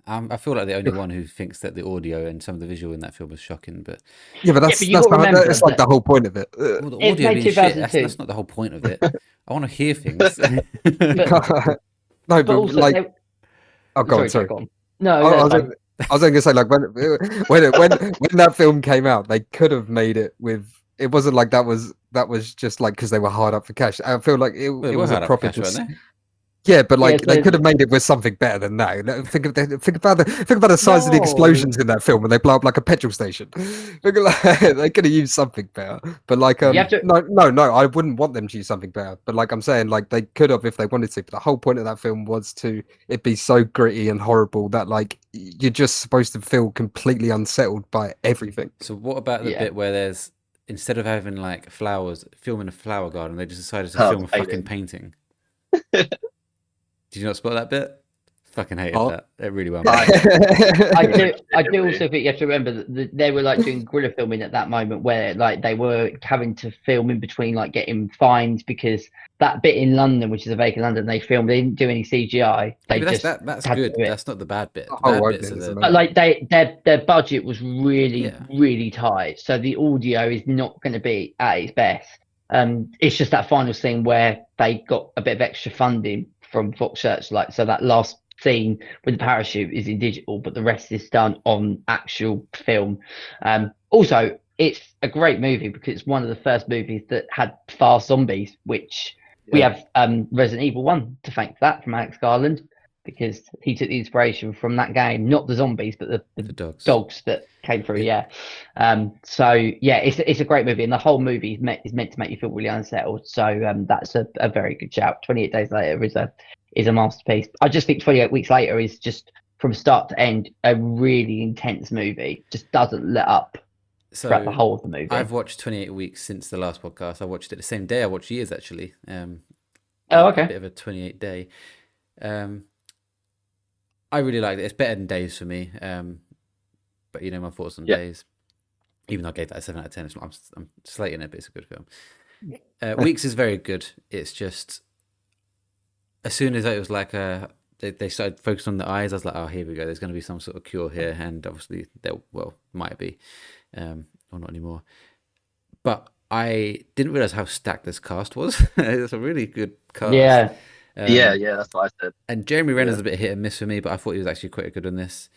I feel like the only one who thinks that the audio and some of the visual in that film was shocking, but Yeah, but but you gotta remember it's like the whole point of it. well, the It's audio made being shit, 2002. that's not the whole point of it. I want to hear things. But, No, but but also, like, oh, go on, Jack, sorry. go on. No, I that's was fine. I was going to say, like, when that film came out, they could have made it with. It wasn't like that was just like because they were hard up for cash. I feel like it Well, they were was a hard up proper. cash, weren't they? Yeah, but like Yeah, they so- could have made it with something better than that. Think about the size of the No. explosions in that film when they blow up like a petrol station. Look at they could have used something better. But like You have to- no, I wouldn't want them to use something better. But like I'm saying, like they could have if they wanted to. But the whole point of that film was to it be so gritty and horrible that like you're just supposed to feel completely unsettled by everything. So what about the Yeah. bit where there's, instead of having like flowers, filming a flower garden, they just decided to Oh, film a fucking painting. painting. Did you not spot that bit? Fucking hated Oh. that. It really wound me. I do also think you have to remember that they were like doing guerrilla filming at that moment, where like they were having to film in between, like getting fined because that bit in London, which is a vacant London, they filmed. They didn't do any CGI. They Yeah, but just that's had to good. do it. That's not the bad bit. The Oh, bad right, bits are then, the. But like their budget was really Yeah. really tight, so the audio is not going to be at its best. It's just that final scene where they got a bit of extra funding from Fox Searchlight, so that last scene with the parachute is in digital, but the rest is done on actual film. Also, it's a great movie because it's one of the first movies that had fast zombies, which we have Resident Evil 1 to thank for that from Alex Garland, because he took the inspiration from that game, not the zombies, but the dogs that came through. So it's a great movie, and the whole movie is meant to make you feel really unsettled. So that's a very good shout. 28 Days Later is a masterpiece. I just think 28 Weeks Later is just from start to end a really intense movie. Just doesn't let up throughout the whole of the movie. I've watched 28 Weeks since the last podcast. I watched it the same day I watched Years, actually. Okay. A bit of a 28 day. I really liked it. It's better than Days for me. But you know my thoughts on Days. Even though I gave that a 7 out of 10, I'm slating it, but it's a good film. Weeks is very good. It's just, as soon as it was like they started focusing on the eyes, I was like, oh, here we go. There's going to be some sort of cure here, and obviously might be, or not anymore. But I didn't realize how stacked this cast was. It's a really good cast. Yeah. That's what I said. And Jeremy Renner's a bit hit and miss for me, but I thought he was actually quite good on this.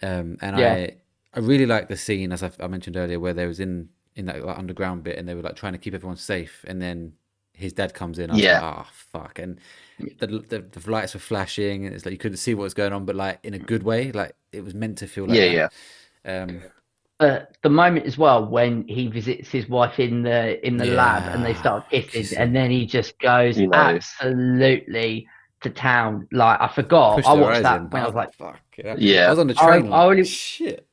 I really like the scene, as I mentioned earlier, where they was in that like, underground bit, and they were like trying to keep everyone safe, and then his dad comes in. I was like, oh fuck! And the lights were flashing, and it's like you couldn't see what was going on, but like in a good way, like it was meant to feel like the moment as well when he visits his wife in the lab and they start kissing, and then he just goes absolutely to town. Like I forgot, I watched that when I was like, fuck. I was on the train. Shit.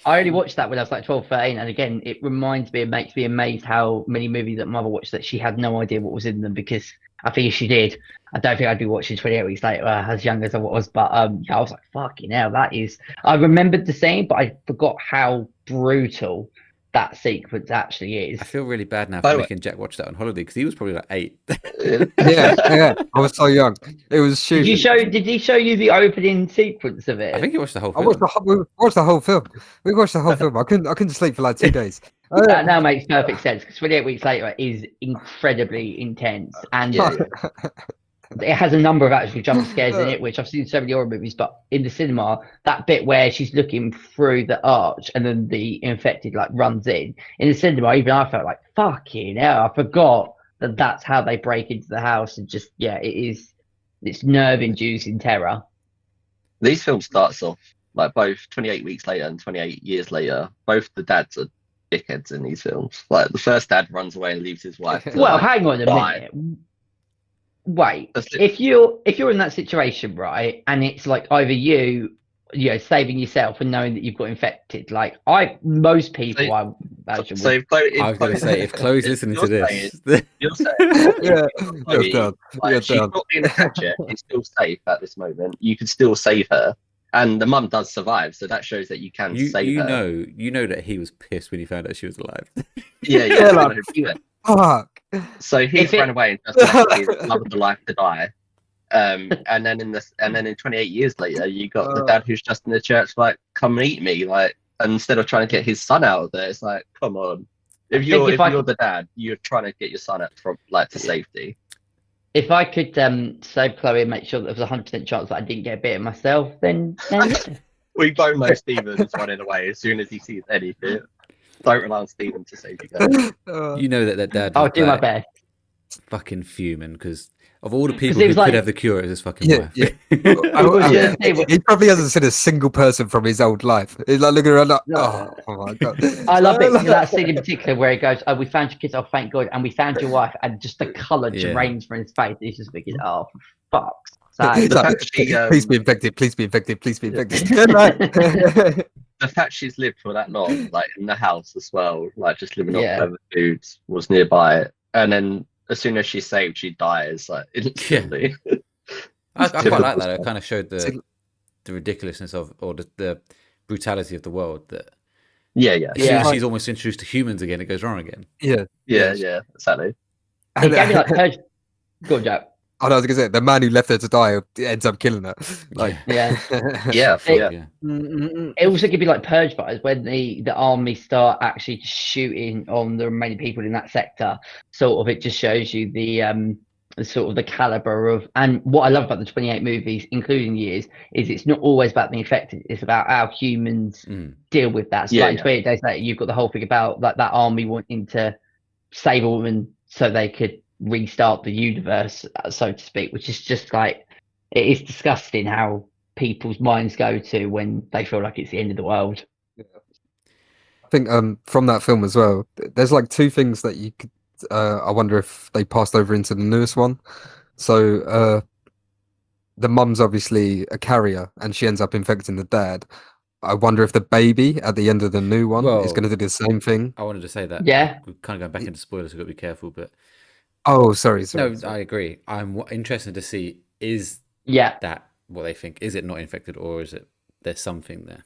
I only watched that when I was like 12, 13, and again, it reminds me and makes me amazed how many movies that mother watched that she had no idea what was in them, because I think if she did, I don't think I'd be watching 28 Weeks Later as young as I was. But I was like, fucking hell, that is. I remembered the scene, but I forgot how brutal that sequence actually is. I feel really bad now for making Jack watch that on holiday, because he was probably like 8. yeah, I was so young. It was shooting. Did he show you the opening sequence of it? I think he watched the whole film. We watched the whole film. We watched the whole film. I couldn't sleep for like 2 days. That now makes perfect sense, because 28 Weeks Later is incredibly intense, and it has a number of actual jump scares in it, which I've seen so many horror movies, but in the cinema, that bit where she's looking through the arch and then the infected like runs in the cinema, even I felt like, fucking hell, I forgot that that's how they break into the house, and just it's nerve-inducing terror. These films starts off like both 28 Weeks Later and 28 Years Later. Both the dads are dickheads in these films. Like the first dad runs away and leaves his wife. Well, hang on a minute. Wait, if you're in that situation, right, and it's like either you saving yourself and knowing that you've got infected, like most people, I imagine. I was going to say, if Chloe's listening to this, you're saying, she's not being a hatchet, she's still safe at this moment. You can still save her, and the mum does survive, so that shows that you can save her. You know that he was pissed when he found out she was alive. Fuck. So he's run away and just left his love of the life to die. And then in 28 years later, you got the dad who's just in the church, like, come and eat me, like, and instead of trying to get his son out of there, it's like, come on. If you're the dad, you're trying to get your son out from to safety. If I could save Chloe and make sure that there was 100% chance that I didn't get bitten myself, then we both know Stephen's running away as soon as he sees anything. Don't rely on Stephen to save you guys. You know that dad. I'll do my best. Fucking fuming, because of all the people who could have the cure, it was his fucking wife. He probably hasn't seen a single person from his old life. He's like looking around like, oh my god. I love it. That scene in particular where he goes, "Oh, we found your kids. Oh, thank God, and we found your wife," and just the colour drains from his face. He's just thinking, "Oh, for fuck's sake." Please be infected. Please be infected. Please be infected. The fact she's lived for that long, like in the house as well, like just living off whatever food was nearby, and then as soon as she's saved, she dies like instantly. I quite Typical like that. It stuff. kind of showed See, the ridiculousness of, or the brutality of the world. That Yeah, as soon as like- she's almost introduced to humans again, it goes wrong again. yeah, yeah, exactly. It gave me like purge. Good job. I was gonna say the man who left her to die ends up killing her. Like, Yeah. Yeah, It- yeah. It also could be like purge vibes when the army start actually shooting on the remaining people in that sector. Sort of, it just shows you the sort of the caliber of. And what I love about the 28 movies, including years, is it's not always about the infected. It's about how humans deal with that. So Yeah, like in 28 days later, you've got the whole thing about like that army wanting to save a woman so they could restart the universe, so to speak, which is just like, it is disgusting how people's minds go to when they feel like it's the end of the world. I think from that film as well, there's like two things that you could. I wonder if they passed over into the newest one. So the mum's obviously a carrier, and she ends up infecting the dad. I wonder if the baby at the end of the new one is Well- going to do the same thing. I wanted to say that. Yeah. We're kind of going back into spoilers, so we've got to be careful. But Oh, sorry. no, I agree. I'm interested to see, is Yeah. that what they think? Is it not infected, or is it there's something there?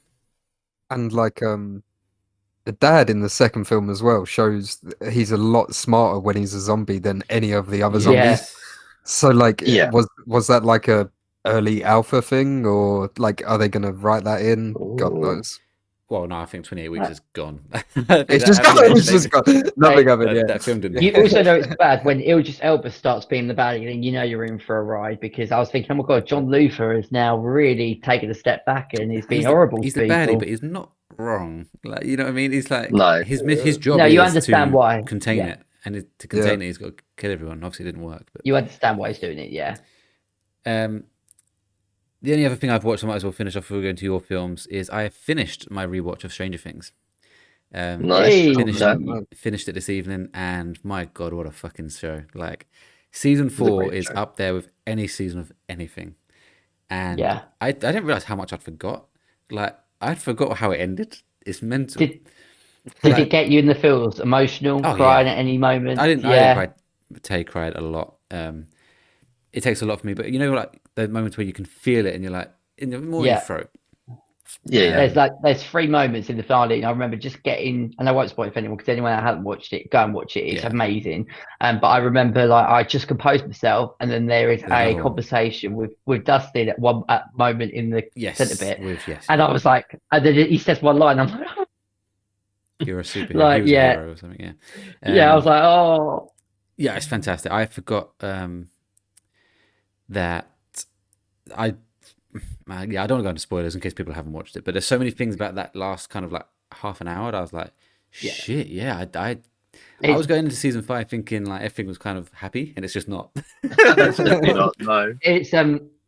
And like the dad in the second film as well shows he's a lot smarter when he's a zombie than any of the other zombies. Yes. So like, Yeah. was that like a early alpha thing, or like are they going to write that in? God Ooh. knows. Well, no, I think 28 weeks is gone. It's just gone. It's just gone. Nothing of it. That, Yeah. that film didn't. You also know it's bad when Idris Elba starts being the baddie, then you know you're in for a ride, because I was thinking, oh my god, John Luther has now really taken a step back and he's being horrible He's to the people. baddie, but he's not wrong. Like, you know what I mean? He's like, No. his job No, is you understand to why. contain Yeah. it, and to contain it, he's got to kill everyone. Obviously, it didn't work. But You understand why he's doing it, yeah. the only other thing I've watched, I might as well finish off before we go into your films, is I have finished my rewatch of Stranger Things. Nice. Hey. Finished it this evening, and my god, what a fucking show! Like, season a 4 great is show. up there with any season of anything. And Yeah. I didn't realize how much I'd forgot. Like, I'd forgot how it ended. It's mental. Did it get you in the feels, emotional, Oh, crying yeah. at any moment? I didn't Yeah. cry. Tay cried a lot. It takes a lot for me, but you know, like the moments where you can feel it and you're like, in your Yeah. throat. Yeah. There's 3 moments in the finale, and I remember just getting, and I won't spoil it for anyone, because anyone that hasn't watched it, go and watch it. It's Yeah. amazing. But I remember, like, I just composed myself, and then there is There's another a one. conversation with Dustin at one moment in the Yes, centre bit, yes. and I was like, and then he says one line, I'm like, oh. You're a superhero. Like, he was yeah. a hero or something. Yeah. Yeah, I was like, oh. Yeah, it's fantastic. I forgot that I don't want to go into spoilers in case people haven't watched it, but there's so many things about that last kind of like half an hour that I was like, shit, yeah. I was going into season 5 thinking like everything was kind of happy, and it's just not. Definitely not. No.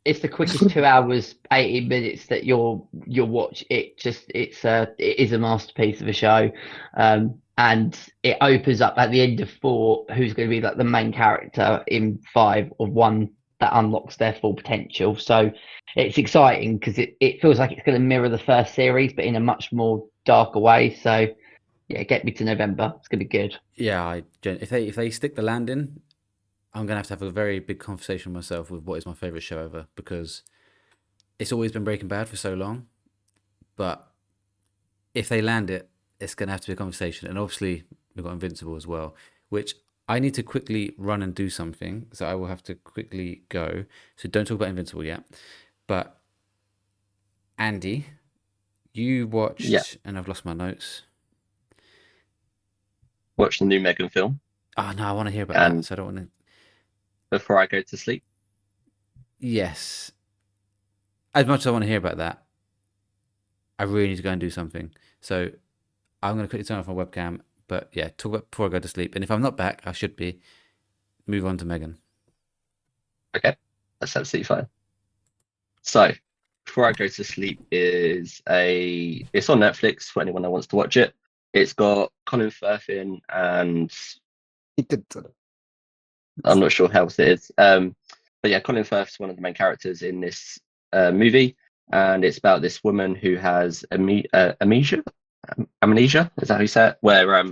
It's the quickest 2 hours, 18 minutes that you'll watch. It is a masterpiece of a show. And it opens up at the end of 4, who's going to be like the main character in 5, or 1 that unlocks their full potential. So it's exciting because it feels like it's going to mirror the first series, but in a much more darker way. So yeah, get me to November. It's going to be good. Yeah, if they stick the landing, I'm gonna have a very big conversation with myself with what is my favorite show ever, because it's always been Breaking Bad for so long, but if they land it, it's gonna have to be a conversation. And obviously we've got Invincible as well, which I need to quickly run and do something, so I will have to quickly go. So don't talk about Invincible yet. But Andy, you watched, and I've lost my notes. Watch the new Megan film Oh no, I want to hear about that, so I don't want to. before I go to sleep. Yes. As much as I want to hear about that, I really need to go and do something. So I'm going to quickly turn off my webcam. But yeah, talk about before I go to sleep. And if I'm not back, I should be. Move on to Megan. Okay, that's absolutely fine. So, before I go to sleep it's on Netflix for anyone that wants to watch it. It's got Colin Firth in, and He did. I'm not sure how else it is. But yeah, Colin Firth's one of the main characters in this movie, and it's about this woman who has amnesia. Amnesia, is that how you say it? Where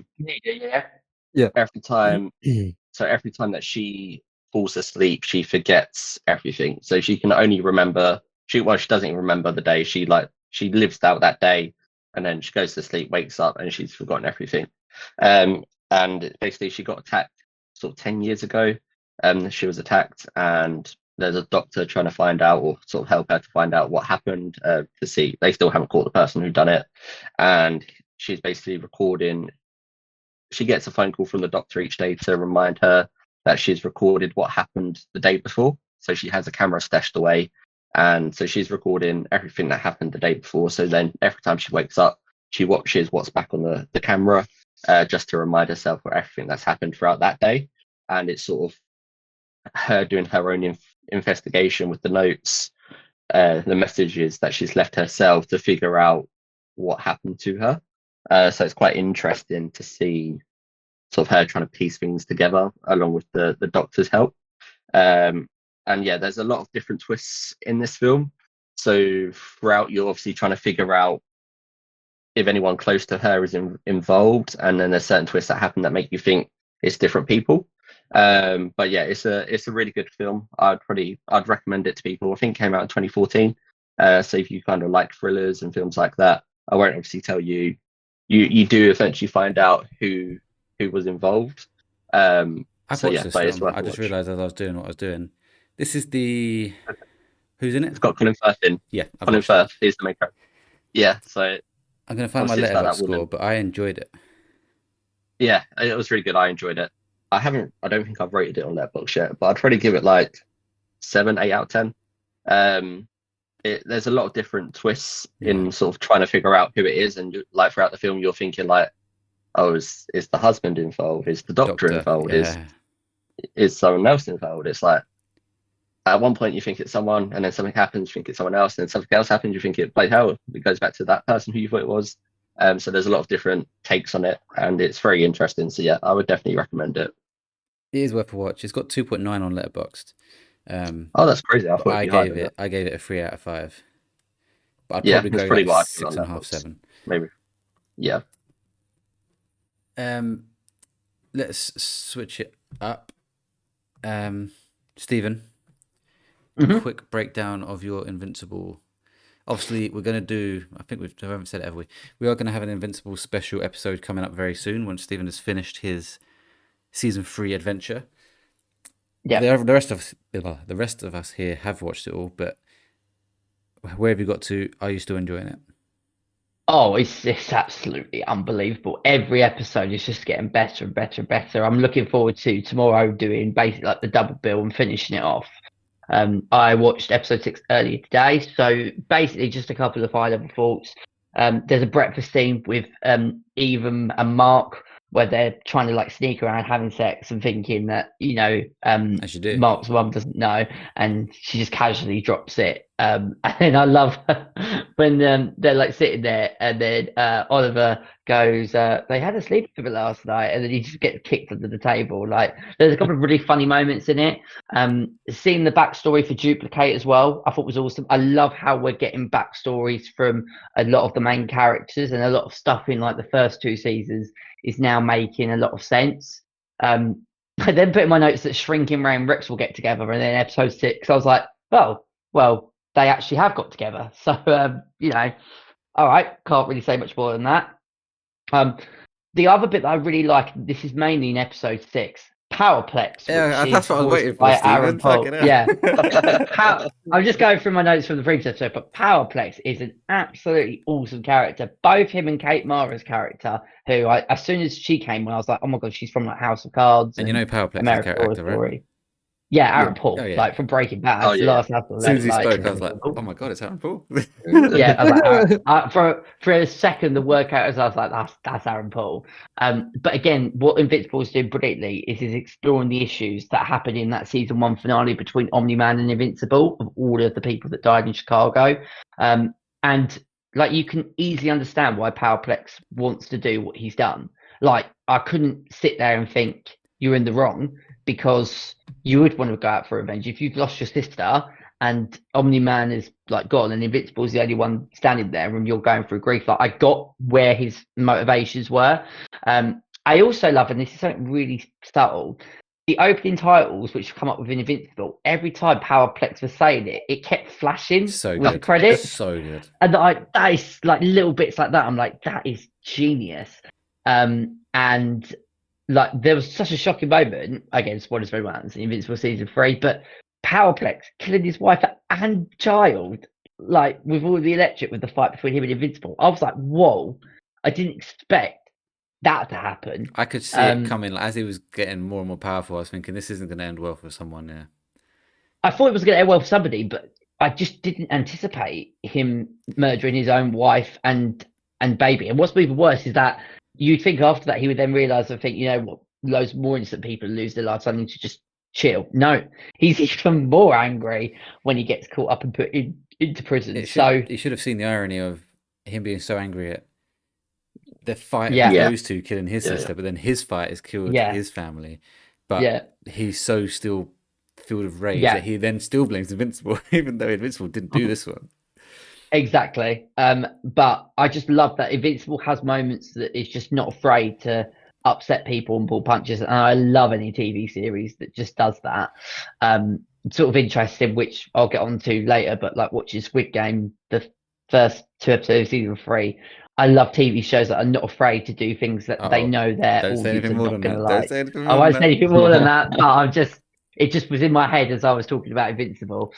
Yeah. every time that she falls asleep, she forgets everything. So she can only remember she doesn't even remember the day. She lives out that day, and then she goes to sleep, wakes up, and she's forgotten everything. And basically she got attacked sort of 10 years ago. She was attacked, and there's a doctor trying to find out, or sort of help her to find out what happened, to see. They still haven't caught the person who done it, and she's basically recording. She gets a phone call from the doctor each day to remind her that she's recorded what happened the day before. So she has a camera stashed away, and so she's recording everything that happened the day before. So then every time she wakes up, she watches what's back on the camera, just to remind herself of everything that's happened throughout that day. And it's sort of her doing her own investigation with the notes, the messages that she's left herself, to figure out what happened to her. So it's quite interesting to see sort of her trying to piece things together along with the doctor's help. And yeah, there's a lot of different twists in this film. So throughout, you're obviously trying to figure out if anyone close to her is involved, and then there's certain twists that happen that make you think it's different people. But yeah, it's a really good film. I'd recommend it to people. I think it came out in 2014. So if you kind of like thrillers and films like that, I won't obviously tell you. You do eventually find out who was involved. I've watched this but it's film. worth I a just watch. realised as I was doing what I was doing. This is the who's in it? It's got Colin Firth in. Yeah, I've Colin watched it. Firth is the main character. Yeah, so I'm gonna find my obviously it's about Letterboxd that woman. score, but I enjoyed it. Yeah, it was really good. I enjoyed it. I don't think I've rated it on Letterboxd yet, but I'd probably give it like 7, 8 out of 10. There's a lot of different twists in sort of trying to figure out who it is, and like throughout the film, you're thinking like, oh, is the husband involved? Is the doctor involved? Yeah. Is someone else involved? It's like at one point you think it's someone, and then something happens, you think it's someone else, and then something else happens, you think it like hell, it goes back to that person who you thought it was. So there's a lot of different takes on it, and it's very interesting. So yeah, I would definitely recommend it. It is worth a watch. It's got 2.9 on Letterboxd. Oh, that's crazy. I thought I gave it a 3 out of 5. But I'd yeah, probably that's go pretty like what 6.5, 7. Maybe. Yeah. Let's switch it up. Stephen, quick breakdown of your Invincible. Obviously, we're going to do, I think we haven't said it, have we? We are going to have an Invincible special episode coming up very soon when Stephen has finished his season 3 adventure. Yeah. The rest of us here have watched it all, but where have you got to? Are you still enjoying it? Oh, it's absolutely unbelievable. Every episode is just getting better and better and better. I'm looking forward to tomorrow doing basically like the double bill and finishing it off. I watched episode 6 earlier today, so basically just a couple of high-level thoughts. There's a breakfast scene with Eve and Mark where they're trying to like sneak around having sex and thinking that, you know, As you do. Mark's mum doesn't know, and she just casually drops it. And then I love when they're like sitting there, and then Oliver goes, they had a sleepover last night, and then he just gets kicked under the table. Like, there's a couple of really funny moments in it. Seeing the backstory for Duplicate as well, I thought was awesome. I love how we're getting backstories from a lot of the main characters, and a lot of stuff in like the first 2 seasons is now making a lot of sense. I then put in my notes that Shrinking Ray and Rex will get together, and then episode 6, I was like, oh, well, they actually have got together. So, you know, all right, can't really say much more than that. The other bit that I really like, this is mainly in episode 6, Powerplex. Yeah, that's what I was waiting for, by Stephen. Aaron Paul. Fucking hell. Yeah. I'm just going through my notes from the previous episode, but Powerplex is an absolutely awesome character. Both him and Kate Mara's character, who as soon as she came on, I was like, oh my god, she's from like House of Cards. And you know Powerplex is American a Horror character, right? Story. Yeah, Aaron Paul, Oh, yeah. like from Breaking Bad. Oh, yeah. Last episode, As soon as he like, spoke, I was like, oh my god, it's Aaron Paul. yeah, I was like, for a second, the word characters, I was like, that's Aaron Paul. But again, what Invincible is doing brilliantly is exploring the issues that happened in that season 1 finale between Omni-Man and Invincible, of all of the people that died in Chicago. And like, you can easily understand why Powerplex wants to do what he's done. Like, I couldn't sit there and think you're in the wrong, because you would want to go out for revenge if you've lost your sister and Omni-Man is like gone and Invincible is the only one standing there and you're going through grief. Like, I got where his motivations were. I also love, and this is something really subtle, the opening titles, which come up with Invincible, every time Powerplex was saying it, it kept flashing So with the good. credits. So good. And that is like little bits like that. I'm like, that is genius. And like there was such a shocking moment. Again, spoilers for everyone, it's Invincible season 3, but Powerplex killing his wife and child, like with all the electric with the fight between him and Invincible. I was like, whoa, I didn't expect that to happen. I could see it coming. As he was getting more and more powerful, I was thinking this isn't going to end well for someone. Yeah. I thought it was going to end well for somebody, but I just didn't anticipate him murdering his own wife and baby. And what's even worse is that you'd think after that he would then realise and think, you know what, loads more innocent people lose their lives. I need to just chill. No, he's even more angry when he gets caught up and put into prison. He should have seen the irony of him being so angry at the fight of those two killing his sister, but then his fight has killed his family. But he's so still filled with rage that he then still blames Invincible, even though Invincible didn't do this one. Exactly. But I just love that Invincible has moments that it's just not afraid to upset people and pull punches. And I love any TV series that just does that. Sort of interesting, which I'll get on to later, but like watching Squid Game, the first 2 episodes of season 3, I love TV shows that are not afraid to do things that they know their audience are not going to like. I won't say anything more than that, but it just was in my head as I was talking about Invincible.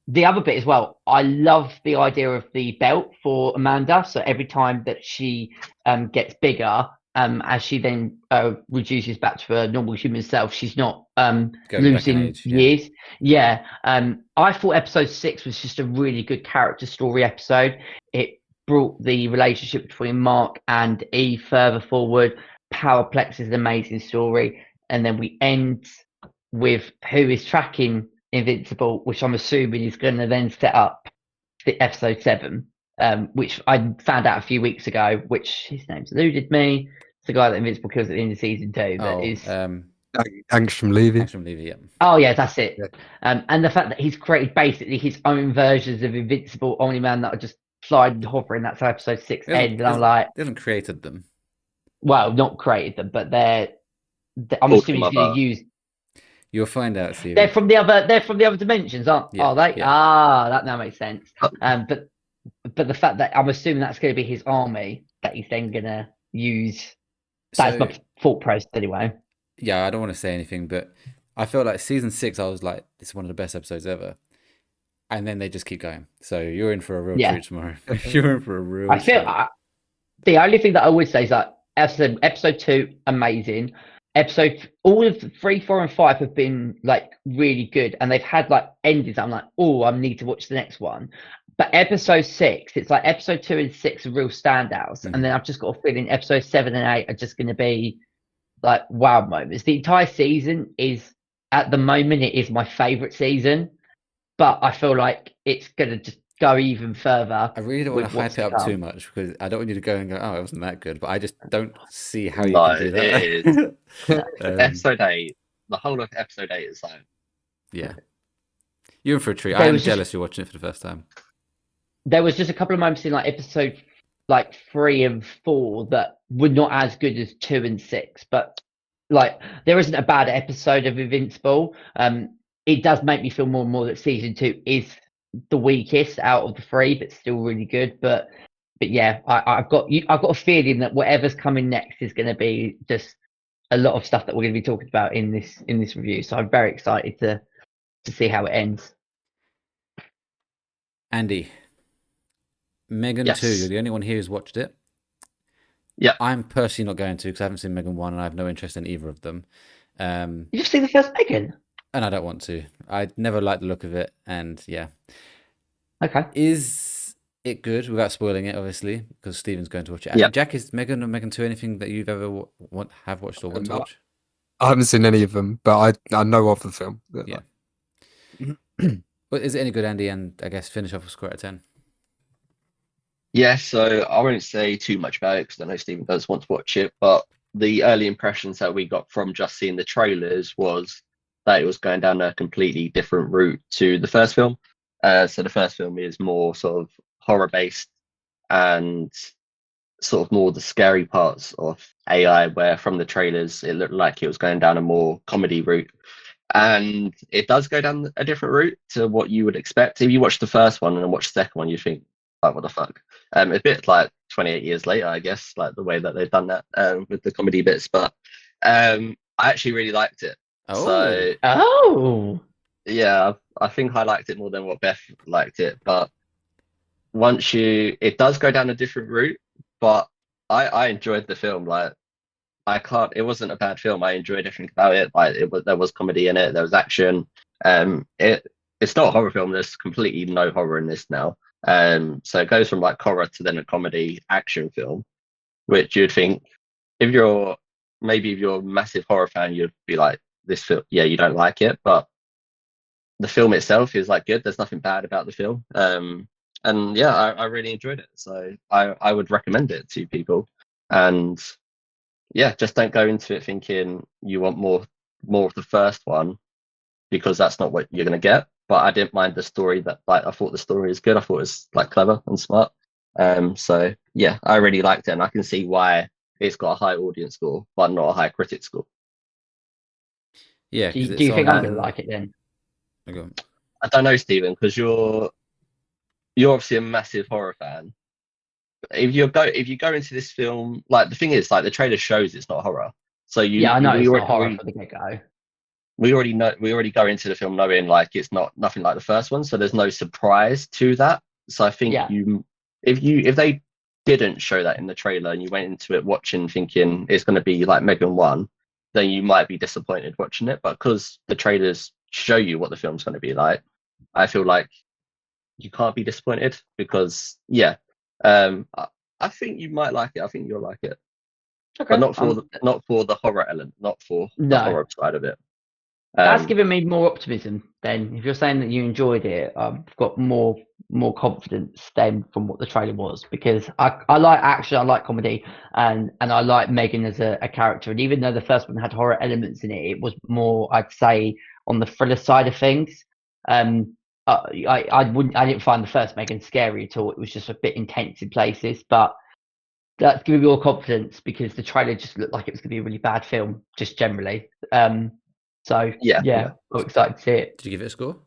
The other bit as well, I love the idea of the belt for Amanda. So every time that she gets bigger, as she then reduces back to her normal human self, she's not losing years. I thought episode 6 was just a really good character story episode. It brought the relationship between Mark and Eve further forward. Powerplex is an amazing story. And then we end with who is tracking Invincible, which I'm assuming is going to then set up the episode 7, which I found out a few weeks ago, which his name's eluded me. It's the guy that Invincible kills at the end of season 2. Angstrom Levy. Yeah. Oh, yeah, that's it. Yeah. And the fact that he's created basically his own versions of Invincible Omni-Man that are just flying and hovering. That's how episode 6 ends. And I'm like... They haven't created them. Well, not created them, but I'm assuming he's going to use... You'll find out, Steve. They're from the other dimensions, are they? Yeah. Ah, that now makes sense. But the fact that I'm assuming that's going to be his army that he's then going to use. That's my thought process anyway. Yeah, I don't want to say anything, but I felt like season 6, I was like, this is one of the best episodes ever. And then they just keep going. So you're in for a real treat tomorrow. You're in for a real treat. The only thing that I would say is that episode 2, amazing. All of 3, 4, and 5 have been like really good, and they've had like endings. I'm like, oh, I need to watch the next one. But episode 6, it's like episode 2 and 6 are real standouts, and then I've just got a feeling episode 7 and 8 are just going to be like wow moments. The entire season is, at the moment, it is my favorite season, but I feel like it's going to just go even further. I really don't want to hype it up too much because I don't want you to go and go, oh, it wasn't that good. But I just don't see how you can do that. It is. Episode 8, the whole of episode 8 is like... Yeah. You're in for a treat. I'm jealous you're watching it for the first time. There was just a couple of moments in like episode 3 and 4 that were not as good as 2 and 6. But like there isn't a bad episode of Invincible. It does make me feel more and more that season 2 is the weakest out of the 3, but still really good. But yeah, I've got a feeling that whatever's coming next is going to be just a lot of stuff that we're going to be talking about in this review. So I'm very excited to see how it ends. Andy, Megan 2, you're the only one here who's watched it. Yeah, I'm personally not going to because I haven't seen Megan 1 and I have no interest in either of them. You've seen the first Megan? And I don't want to. I never liked the look of it, and yeah. Okay. Is it good without spoiling it, obviously, because Stephen's going to watch it? Yeah. Jack, is Megan or Megan 2 anything that you've ever have watched or want to watch? I haven't seen any of them, but I know of the film. Yeah. Well, is it any good, Andy? And I guess finish off with score out of 10. Yeah, so I won't say too much about it because I know Stephen does want to watch it, but the early impressions that we got from just seeing the trailers was that it was going down a completely different route to the first film. So the first film is more sort of horror based and sort of more the scary parts of AI, where from the trailers it looked like it was going down a more comedy route. And it does go down a different route to what you would expect. If you watch the first one and then watch the second one, you think, like, what the fuck? A bit like 28 years later, I guess, like the way that they've done that with the comedy bits. But I actually really liked it. So yeah, I think I liked it more than what Beth liked it. But it does go down a different route. But I enjoyed the film. Like, it wasn't a bad film. I enjoyed everything about it. Like, there was comedy in it, there was action. It's not a horror film. There's completely no horror in this now. So it goes from like horror to then a comedy action film, which you'd think if you're a massive horror fan, you'd be like, this film, yeah, you don't like it, but the film itself is like good. There's nothing bad about the film. And yeah, I really enjoyed it. So I would recommend it to people. And yeah, just don't go into it thinking you want more of the first one, because that's not what you're going to get. But I didn't mind the story. That, like, I thought the story is good. I thought it was like clever and smart. So yeah, I really liked it, and I can see why it's got a high audience score but not a high critic score. Yeah. Do you think I'm going to like it then? I don't know, Stephen, because you're obviously a massive horror fan. If you go into this film, like, the thing is, like, the trailer shows it's not horror. So I know it's not horror for the get-go. We already go into the film knowing, like, it's nothing like the first one, so there's no surprise to that. So I think if they didn't show that in the trailer and you went into it watching thinking it's going to be like Megan 1, then you might be disappointed watching it. But because the trailers show you what the film's going to be like, I feel like you can't be disappointed, because I think you might like it. I think you'll like it. Okay. But not for the horror element, not for the horror side of it. That's given me more optimism then. If you're saying that you enjoyed it, I've got more confidence then from what the trailer was, because I like action, I like comedy, and I like Megan as a character. And even though the first one had horror elements in it, it was more, I'd say, on the thriller side of things. I didn't find the first Megan scary at all. It was just a bit intense in places, but that's giving me more confidence because the trailer just looked like it was going to be a really bad film, just generally. So yeah, I'm excited to see it. Did you give it a score?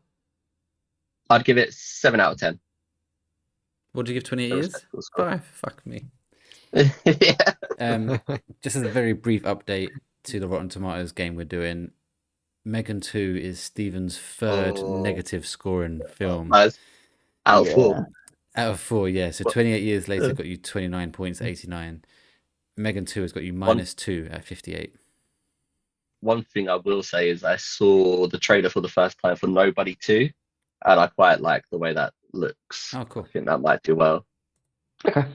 I'd give it 7 out of 10. What did you give 28 years? 5. Fuck me. Yeah. Just as a very brief update to the Rotten Tomatoes game we're doing, Megan 2 is Stephen's third negative scoring film. Out of 4. Out of 4, yeah. So 28 years later got you 29 points, 89. Megan 2 has got you -2 at 58. One thing I will say is I saw the trailer for the first time for Nobody 2, and I quite like the way that looks. Oh, cool. I think that might do well. Okay.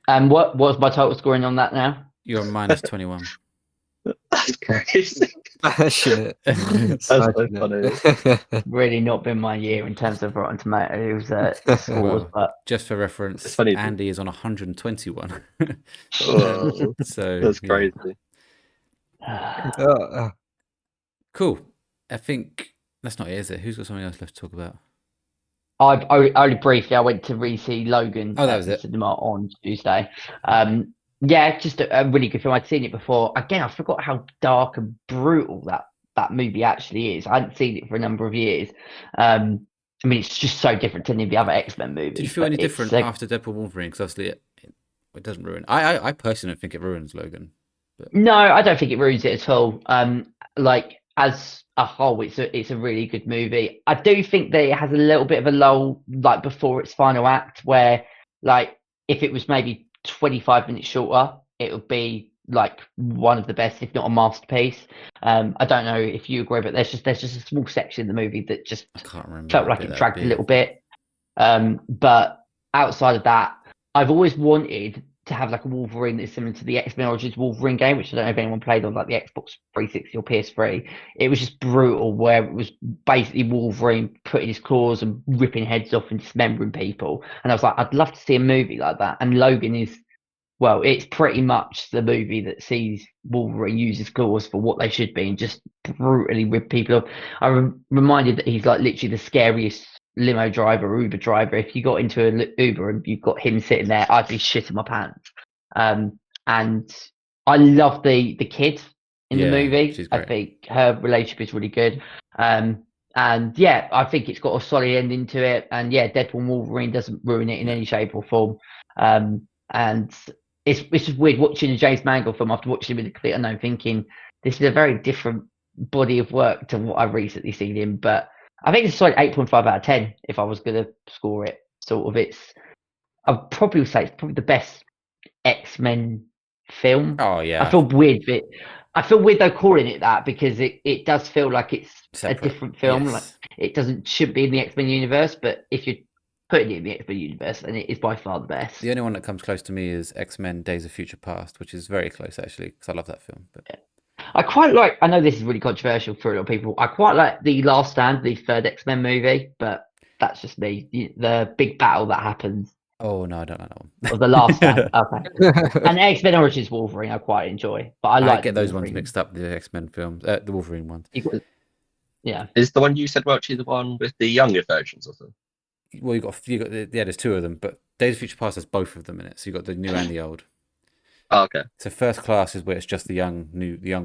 And what was my total scoring on that now? You're -21. That's crazy. Shit. That's so funny. Really not been my year in terms of Rotten Tomatoes scores, but just for reference, Andy is on 121. So that's crazy. Cool. I think that's not it, is it? Who's got something else left to talk about? Only briefly, I went to re-see Logan that was it. Cinema on Tuesday. Yeah, just a really good film. I'd seen it before. Again, I forgot how dark and brutal that movie actually is. I hadn't seen it for a number of years. I mean, it's just so different to any of the other X-Men movies. Did you feel any different after Deadpool Wolverine? Because obviously it doesn't ruin. I personally don't think it ruins Logan. But... No, I don't think it ruins it at all. Like, as a whole, it's a really good movie. I do think that it has a little bit of a lull, like, before its final act, where, like, if it was maybe 25 minutes shorter, it would be like one of the best, if not a masterpiece. I don't know if you agree, but there's just a small section in the movie that just felt like it dragged a little bit. But outside of that, I've always wanted to have like a Wolverine that's similar to the X-Men Origins Wolverine game, which I don't know if anyone played on like the Xbox 360 or PS3. It was just brutal, where it was basically Wolverine putting his claws and ripping heads off and dismembering people. And I was like, I'd love to see a movie like that. And Logan is, well, it's pretty much the movie that sees Wolverine use his claws for what they should be and just brutally rip people off. I'm reminded that he's like literally the scariest limo driver, Uber driver. If you got into an Uber and you've got him sitting there, I'd be shitting my pants. And I love the kid in the movie. she's I great. think her relationship is really good. And yeah, I think it's got a solid ending to it. And yeah, Deadpool and Wolverine doesn't ruin it in any shape or form. And it's just weird watching a James Mangold film after watching him with a clear unknown, thinking this is a very different body of work to what I've recently seen him. But I think it's a solid 8.5 out of 10 if I was going to score it. Sort of, I'd probably say it's probably the best X-Men film. Oh yeah, I feel weird, but I feel weird though calling it that because it does feel like it's separate. a different film. Yes. Like it should be in the X-Men universe, but if you're putting it in the X-Men universe, then it is by far the best. The only one that comes close to me is X-Men: Days of Future Past, which is very close actually, because I love that film. But I quite like. I know this is really controversial for a lot of people. I quite like the Last Stand, the third X-Men movie, but that's just me. The big battle that happens. Oh no, I don't know that one. Or the Last Stand. Okay. And X-Men Origins Wolverine, I quite enjoy, but I like get those ones Wolverine. mixed up. The X-Men films, the Wolverine ones. Yeah. Is the one you said, Welchy, the one with the younger versions of them? Well, you got there's two of them, but Days of Future Past has both of them in it. So you got the new and the old. Oh, okay. So First Class is where it's just the young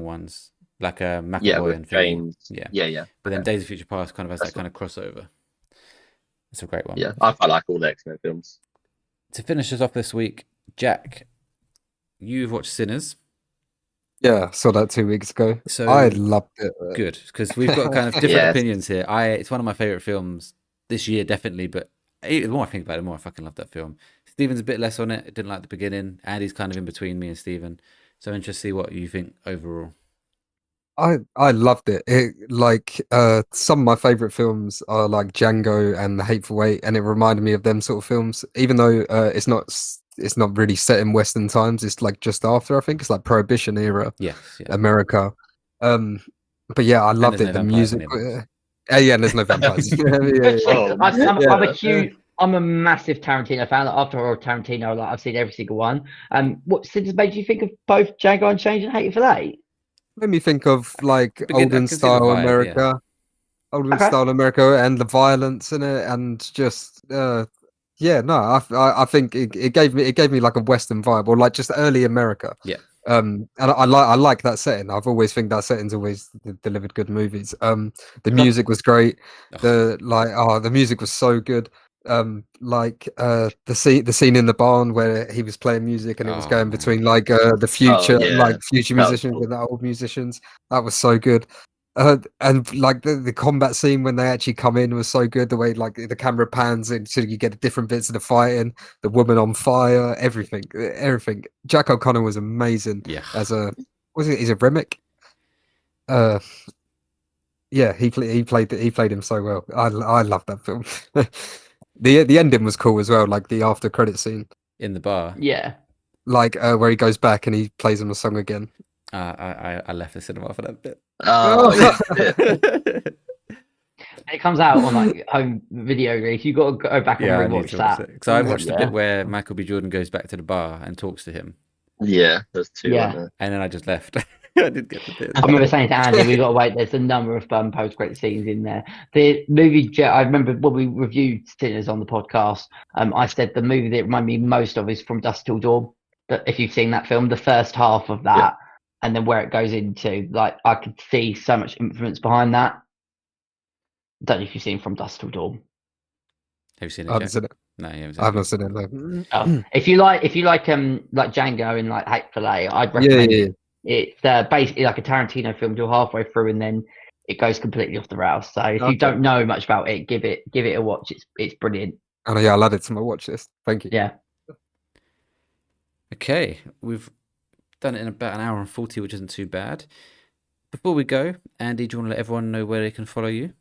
ones, like McAvoy Yeah, with and James. Yeah. Yeah. But then Days of Future Past kind of has that kind of crossover. It's a great one. Yeah, I like all the X-Men films. To finish us off this week, Jack, you've watched Sinners. Yeah, saw that 2 weeks ago. So I loved it. Good, because we've got kind of different opinions here. It's one of my favorite films this year, definitely. But the more I think about it, the more I fucking love that film. Steven's a bit less on it. Didn't like the beginning. Andy's kind of in between me and Steven. So I'm interested to see what you think overall. I loved it. Some of my favorite films are like Django and The Hateful Eight, and it reminded me of them sort of films. Even though it's not really set in Western times. It's like just after, I think it's like Prohibition era. Yes, America. But yeah, I loved it. The music. Yeah, and there's no vampires. I'm a massive Tarantino fan. After Tarantino, like I've seen every single one. What Sinners made you think of both Django Unchained and Hateful Eight? Made me think of like olden style America, style America, and the violence in it, and just I think it gave me like a Western vibe, or like just early America. Yeah. And I like that setting. I've always think that setting's always delivered good movies. The music was great. The music was so good. The scene in the barn where he was playing music and it was going between like the future future musicians and the old musicians. That was so good. And like the combat scene when they actually come in was so good. The way like the camera pans in so you get different bits of the fighting, the woman on fire, everything. Jack O'Connor was amazing. Yeah. He's a Remick. Yeah, he played him so well. I love that film. The ending was cool as well, like the after credit scene in the bar. Yeah, like where he goes back and he plays him a song again. I left the cinema for that bit. Oh, it comes out on like home video release. You got to go back and rewatch that. Because I watched the bit where Michael B. Jordan goes back to the bar and talks to him. Yeah, there's two. Yeah, and then I just left. I didn't get the bit. I remember saying to Andy, we got to wait. There's a number of post-credit scenes in there. The movie, I remember when we reviewed Sinners on the podcast. I said the movie that reminded me most of is From Dusk Till Dawn. But if you've seen that film, the first half of that, and then where it goes into, like I could see so much influence behind that. Don't know if you've seen From Dusk Till Dawn. Have you seen it? I haven't seen it. No, you haven't I haven't seen it. No. Oh. If you like Django and like Hateful Eight, I'd recommend it. It's basically like a Tarantino film till halfway through, and then it goes completely off the rails. So if you don't know much about it, give it a watch. It's brilliant. Oh yeah, I'll add it to my watch list. Thank you. Yeah. Okay, we've done it in about an hour and 40, which isn't too bad. Before we go, Andy, do you want to let everyone know where they can follow you?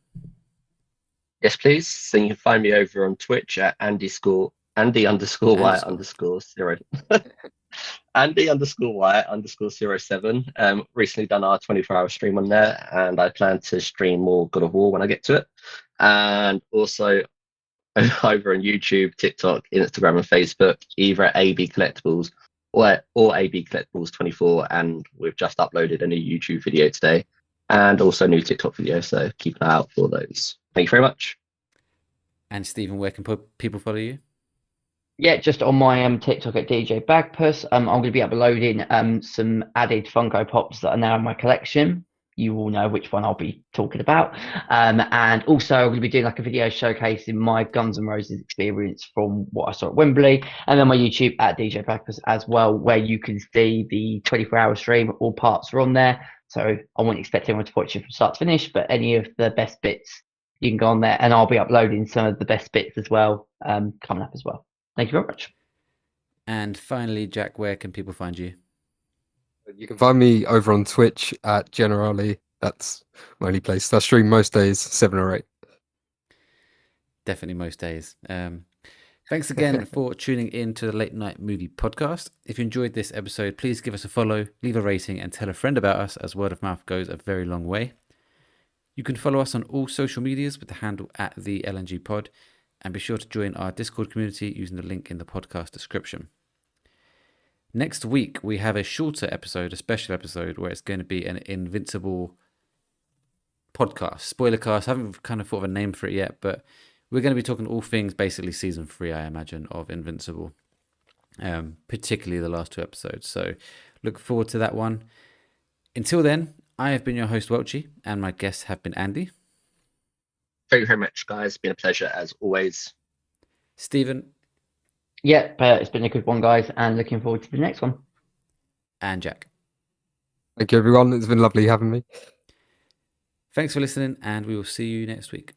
Yes, please. So you can find me over on Twitch at Andy_Wyatt_0. Andy_Wyatt_07. Recently done our 24-hour stream on there, and I plan to stream more God of War when I get to it. And also over on YouTube, TikTok, Instagram, and Facebook, either at AB Collectibles or AB Collectibles 24. And we've just uploaded a new YouTube video today, and also a new TikTok video. So keep an eye out for those. Thank you very much. And Stephen, where can people follow you? Yeah, just on my TikTok at DJ Bagpuss. I'm going to be uploading some added Funko Pops that are now in my collection. You all know which one I'll be talking about. And also, I'm going to be doing like a video showcasing my Guns N' Roses experience from what I saw at Wembley. And then my YouTube at DJ Bagpuss as well, where you can see the 24-hour stream. All parts are on there. So I wouldn't expect anyone to watch it from start to finish, but any of the best bits, you can go on there. And I'll be uploading some of the best bits as well coming up as well. Thank you very much. And finally, Jack, where can people find you? You can find me over on Twitch at Generali. That's my only place. I stream most days, 7 or 8. Definitely most days. Thanks again for tuning in to the Late Night Movie Podcast. If you enjoyed this episode, please give us a follow, leave a rating, and tell a friend about us, as word of mouth goes a very long way. You can follow us on all social medias with the handle at the LNG Pod, and be sure to join our Discord community using the link in the podcast description. Next week, we have a shorter episode, a special episode, where it's going to be an Invincible podcast. Spoiler cast. I haven't kind of thought of a name for it yet, but we're going to be talking all things basically season 3, I imagine, of Invincible, particularly the last 2 episodes. So look forward to that one. Until then, I have been your host, Welchy, and my guests have been Andy. Thank you very much, guys. It's been a pleasure as always. Stephen. Yeah, it's been a good one, guys, and looking forward to the next one. And Jack. Thank you, everyone. It's been lovely having me. Thanks for listening, and we will see you next week.